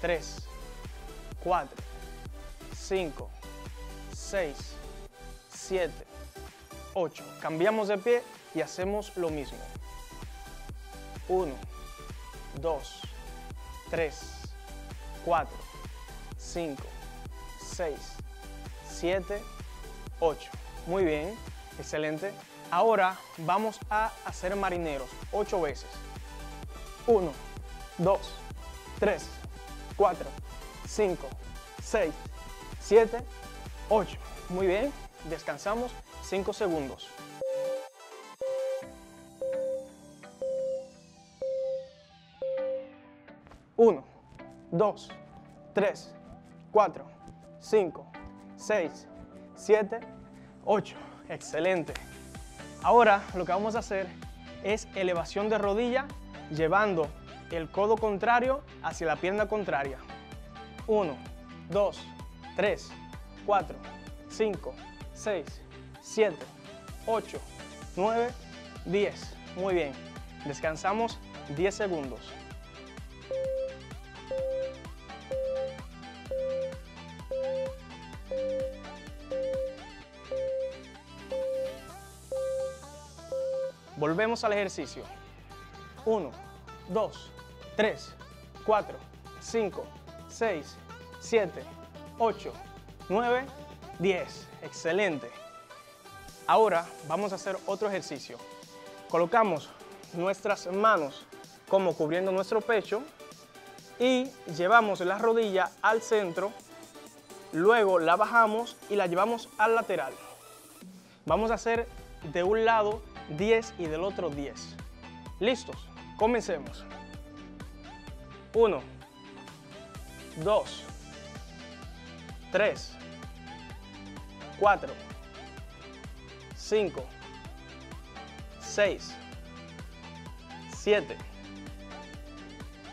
3, 4, 5, 6, 7, 8. Cambiamos de pie y hacemos lo mismo. 1, 2, 3, 4, 5, 6, 7, 8. Muy bien, excelente. Ahora vamos a hacer marineros 8 veces. 1, 2, 3, 4, 5, 6, 7, 8. Muy bien, descansamos 5 segundos. Uno, 2, 3, 4, 5, 6, 7, 8. Excelente. Ahora lo que vamos a hacer es elevación de rodilla, llevando el codo contrario hacia la pierna contraria. 1, 2, 3, 4, 5, 6, 7, 8, 9, 10. Muy bien. Descansamos 10 segundos. Volvemos al ejercicio. 1, 2, 3, 4, 5, 6, 7, 8, 9, 10. Excelente. Ahora vamos a hacer otro ejercicio. Colocamos nuestras manos como cubriendo nuestro pecho y llevamos la rodilla al centro, luego la bajamos y la llevamos al lateral. Vamos a hacer de un lado 10 y del otro 10. ¿Listos? Comencemos. 1, 2, 3, 4, 5, 6, 7,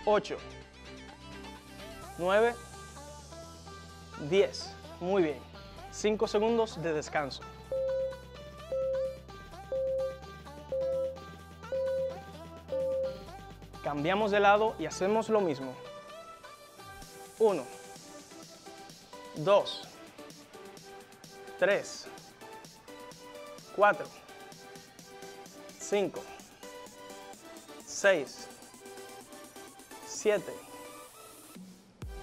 8, 9, 10. Muy bien. 5 segundos de descanso. Cambiamos de lado y hacemos lo mismo. 1, 2, 3, 4, 5, 6, 7,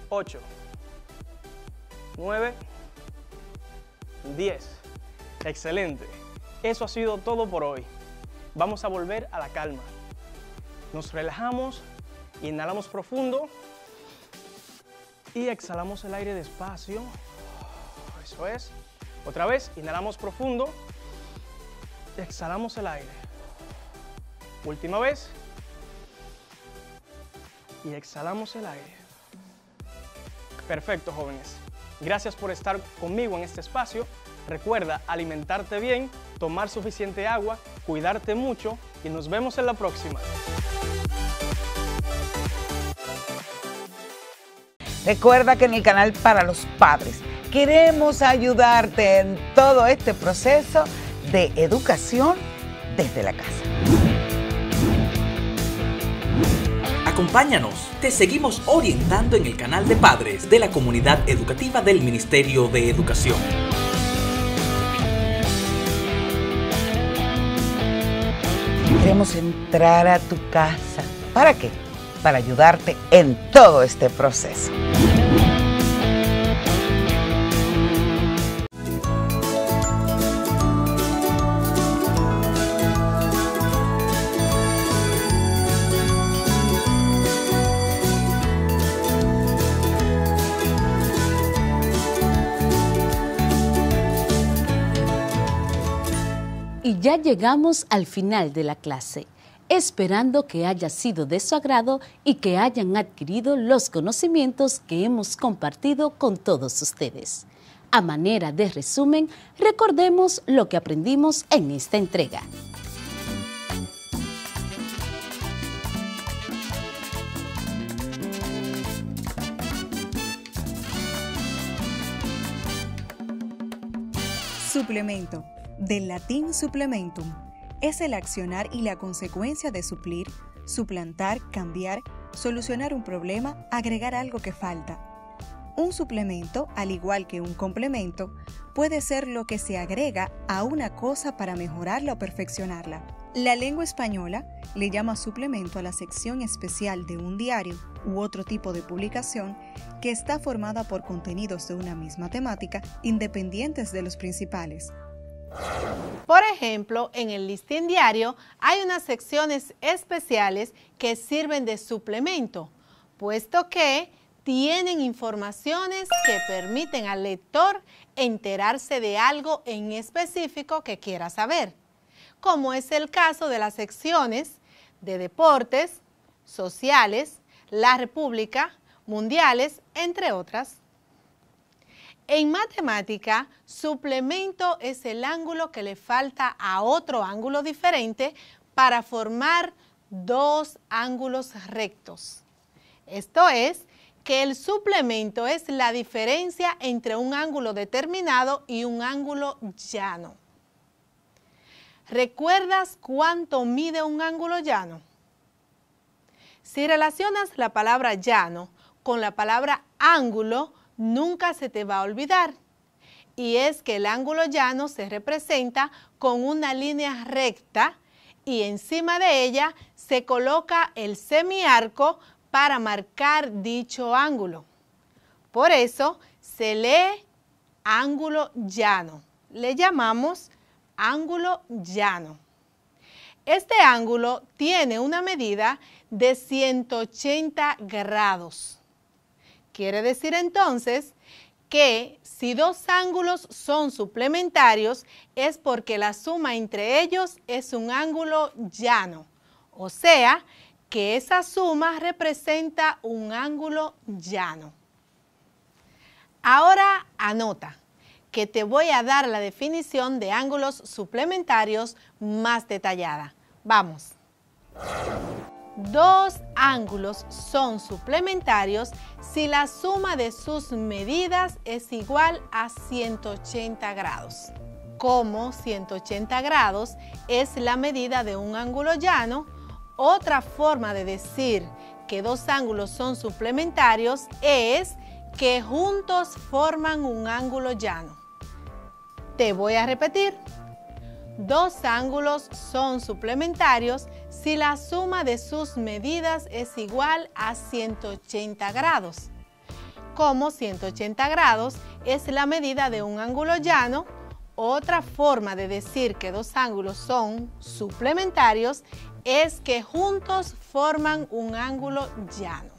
8, 9, 10. Excelente. Eso ha sido todo por hoy. Vamos a volver a la calma. Nos relajamos, inhalamos profundo y exhalamos el aire despacio. Eso es. Otra vez, inhalamos profundo, exhalamos el aire. Última vez. Y exhalamos el aire. Perfecto, jóvenes. Gracias por estar conmigo en este espacio. Recuerda alimentarte bien, tomar suficiente agua, cuidarte mucho y nos vemos en la próxima. Recuerda que en el canal para los padres queremos ayudarte en todo este proceso de educación desde la casa. Acompáñanos, te seguimos orientando en el canal de padres de la comunidad educativa del Ministerio de Educación. Queremos entrar a tu casa. ¿Para qué? Para ayudarte en todo este proceso. Y ya llegamos al final de la clase, esperando que haya sido de su agrado y que hayan adquirido los conocimientos que hemos compartido con todos ustedes. A manera de resumen, recordemos lo que aprendimos en esta entrega. Suplemento, del latín supplementum. Es el accionar y la consecuencia de suplir, suplantar, cambiar, solucionar un problema, agregar algo que falta. Un suplemento, al igual que un complemento, puede ser lo que se agrega a una cosa para mejorarla o perfeccionarla. La lengua española le llama suplemento a la sección especial de un diario u otro tipo de publicación que está formada por contenidos de una misma temática independientes de los principales. Por ejemplo, en el listín diario hay unas secciones especiales que sirven de suplemento, puesto que tienen informaciones que permiten al lector enterarse de algo en específico que quiera saber, como es el caso de las secciones de deportes, sociales, la República, mundiales, entre otras. En matemática, suplemento es el ángulo que le falta a otro ángulo diferente para formar dos ángulos rectos. Esto es, que el suplemento es la diferencia entre un ángulo determinado y un ángulo llano. ¿Recuerdas cuánto mide un ángulo llano? Si relacionas la palabra llano con la palabra ángulo, nunca se te va a olvidar. Y es que el ángulo llano se representa con una línea recta y encima de ella se coloca el semiarco para marcar dicho ángulo. Por eso se lee ángulo llano. Le llamamos ángulo llano. Este ángulo tiene una medida de 180 grados. Quiere decir entonces que si dos ángulos son suplementarios es porque la suma entre ellos es un ángulo llano. O sea, que esa suma representa un ángulo llano. Ahora anota que te voy a dar la definición de ángulos suplementarios más detallada. Vamos. Dos ángulos son suplementarios si la suma de sus medidas es igual a 180 grados. Como 180 grados es la medida de un ángulo llano, otra forma de decir que dos ángulos son suplementarios es que juntos forman un ángulo llano. Te voy a repetir. Dos ángulos son suplementarios si la suma de sus medidas es igual a 180 grados. Como 180 grados es la medida de un ángulo llano, otra forma de decir que dos ángulos son suplementarios es que juntos forman un ángulo llano.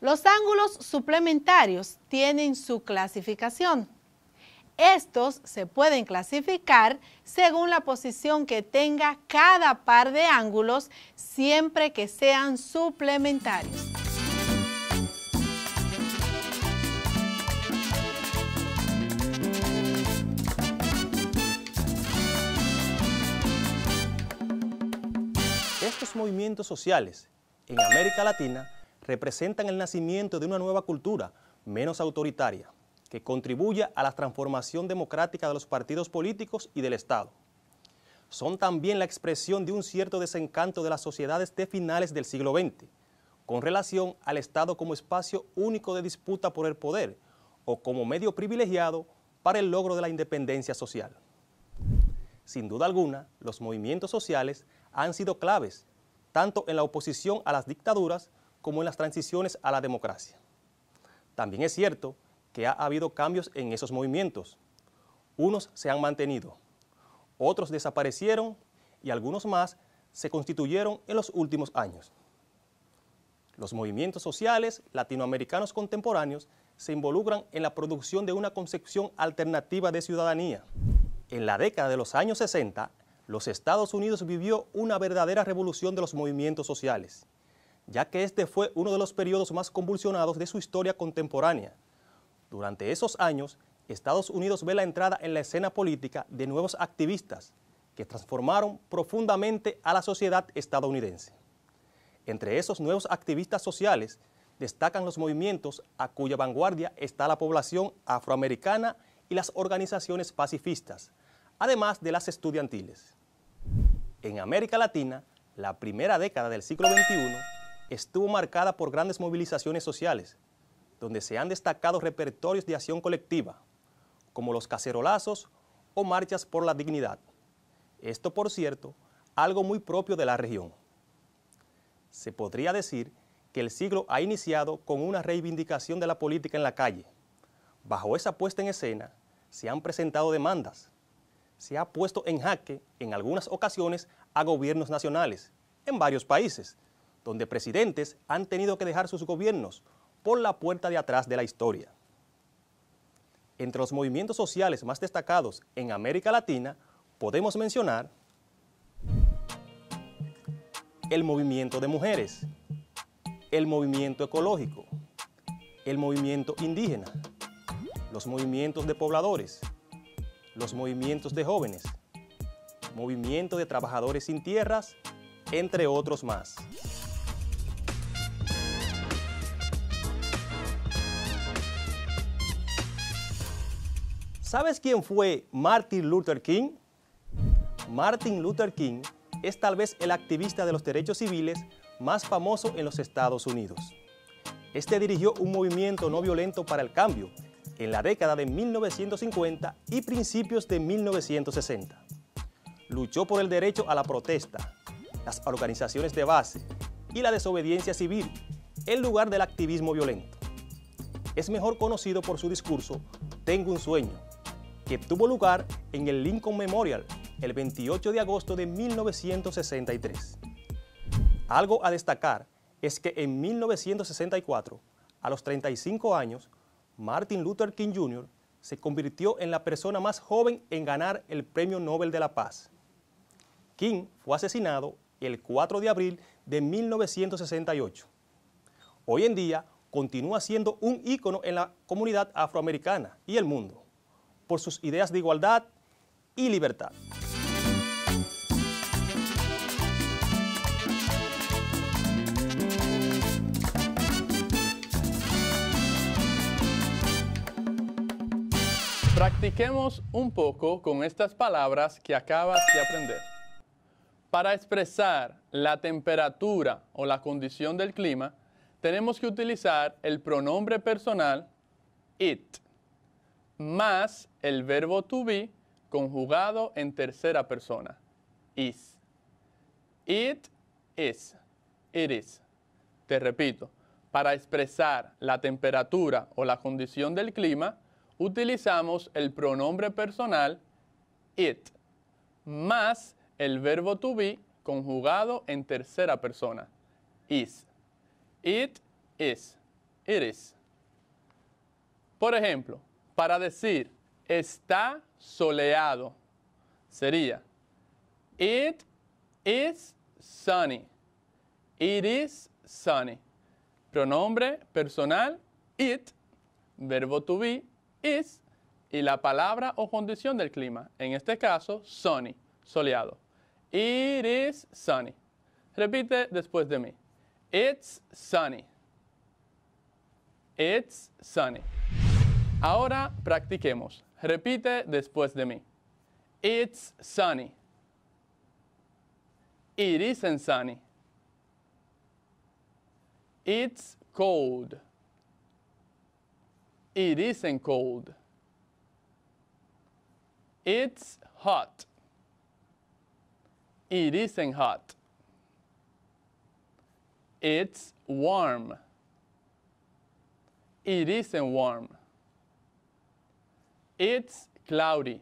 Los ángulos suplementarios tienen su clasificación. Estos se pueden clasificar según la posición que tenga cada par de ángulos, siempre que sean suplementarios. Estos movimientos sociales en América Latina representan el nacimiento de una nueva cultura menos autoritaria, que contribuye a la transformación democrática de los partidos políticos y del Estado. Son también la expresión de un cierto desencanto de las sociedades de finales del siglo XX, con relación al Estado como espacio único de disputa por el poder o como medio privilegiado para el logro de la independencia social. Sin duda alguna, los movimientos sociales han sido claves, tanto en la oposición a las dictaduras como en las transiciones a la democracia. También es cierto que ha habido cambios en esos movimientos. Unos se han mantenido, otros desaparecieron y algunos más se constituyeron en los últimos años. Los movimientos sociales latinoamericanos contemporáneos se involucran en la producción de una concepción alternativa de ciudadanía. En la década de los años 60, los Estados Unidos vivió una verdadera revolución de los movimientos sociales, ya que este fue uno de los periodos más convulsionados de su historia contemporánea. Durante esos años, Estados Unidos ve la entrada en la escena política de nuevos activistas que transformaron profundamente a la sociedad estadounidense. Entre esos nuevos activistas sociales destacan los movimientos a cuya vanguardia está la población afroamericana y las organizaciones pacifistas, además de las estudiantiles. En América Latina, la primera década del siglo XXI estuvo marcada por grandes movilizaciones sociales, donde se han destacado repertorios de acción colectiva, como los cacerolazos o marchas por la dignidad. Esto, por cierto, algo muy propio de la región. Se podría decir que el siglo ha iniciado con una reivindicación de la política en la calle. Bajo esa puesta en escena, se han presentado demandas. Se ha puesto en jaque, en algunas ocasiones, a gobiernos nacionales, en varios países, donde presidentes han tenido que dejar sus gobiernos por la puerta de atrás de la historia. Entre los movimientos sociales más destacados en América Latina, podemos mencionar el movimiento de mujeres, el movimiento ecológico, el movimiento indígena, los movimientos de pobladores, los movimientos de jóvenes, movimiento de trabajadores sin tierras entre otros más. ¿Sabes quién fue Martin Luther King? Martin Luther King es tal vez el activista de los derechos civiles más famoso en los Estados Unidos. Este dirigió un movimiento no violento para el cambio en la década de 1950 y principios de 1960. Luchó por el derecho a la protesta, las organizaciones de base y la desobediencia civil en lugar del activismo violento. Es mejor conocido por su discurso Tengo un sueño, que tuvo lugar en el Lincoln Memorial el 28 de agosto de 1963. Algo a destacar es que en 1964, a los 35 años, Martin Luther King Jr. se convirtió en la persona más joven en ganar el Premio Nobel de la Paz. King fue asesinado el 4 de abril de 1968. Hoy en día continúa siendo un ícono en la comunidad afroamericana y el mundo, por sus ideas de igualdad y libertad. Practiquemos un poco con estas palabras que acabas de aprender. Para expresar la temperatura o la condición del clima, tenemos que utilizar el pronombre personal it, más el verbo to be conjugado en tercera persona, is. It is. It is. Te repito, para expresar la temperatura o la condición del clima, utilizamos el pronombre personal it, más el verbo to be conjugado en tercera persona, is. It is. It is. Por ejemplo, para decir está soleado, sería it is sunny. It is sunny. Pronombre personal it, verbo to be is y la palabra o condición del clima, en este caso sunny, soleado. It is sunny. Repite después de mí. It's sunny. It's sunny. Ahora practiquemos. Repite después de mí. It's sunny. It isn't sunny. It's cold. It isn't cold. It's hot. It isn't hot. It's warm. It isn't warm. It's cloudy.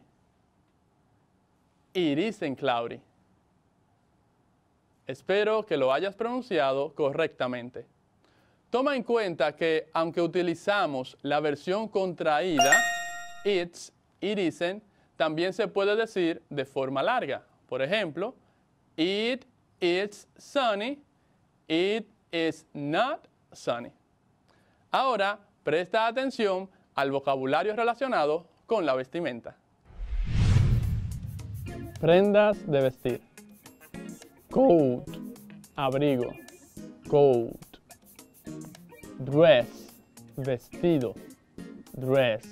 It isn't cloudy. Espero que lo hayas pronunciado correctamente. Toma en cuenta que aunque utilizamos la versión contraída, it's, it isn't, también se puede decir de forma larga. Por ejemplo, it is sunny. It is not sunny. Ahora, presta atención al vocabulario relacionado con la vestimenta. Prendas de vestir. Coat, abrigo. Coat. Dress, vestido. Dress.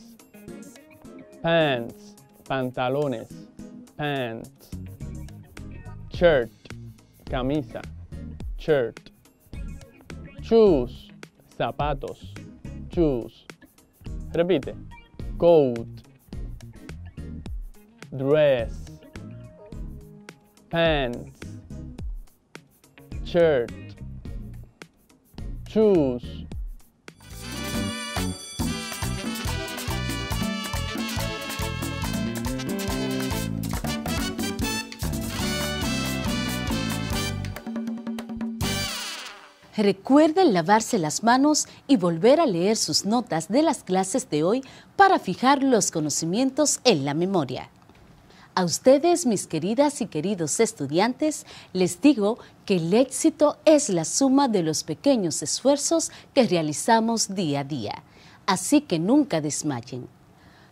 Pants, pantalones. Pants. Shirt, camisa. Shirt. Shoes, zapatos. Shoes. Repite. Coat. Dress. Pants. Shirt. Shoes. Recuerden lavarse las manos y volver a leer sus notas de las clases de hoy para fijar los conocimientos en la memoria. A ustedes, mis queridas y queridos estudiantes, les digo que el éxito es la suma de los pequeños esfuerzos que realizamos día a día. Así que nunca desmayen.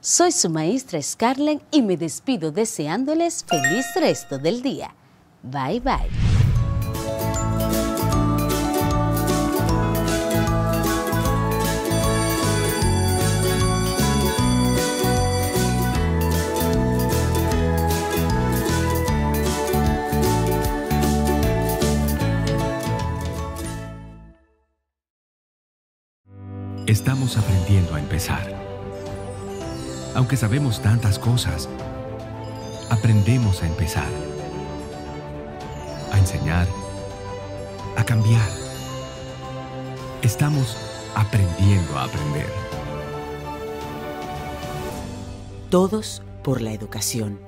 Soy su maestra Scarlett y me despido deseándoles feliz resto del día. Bye, bye. Estamos aprendiendo a empezar. Aunque sabemos tantas cosas, aprendemos a empezar. A enseñar, a cambiar. Estamos aprendiendo a aprender. Todos por la educación.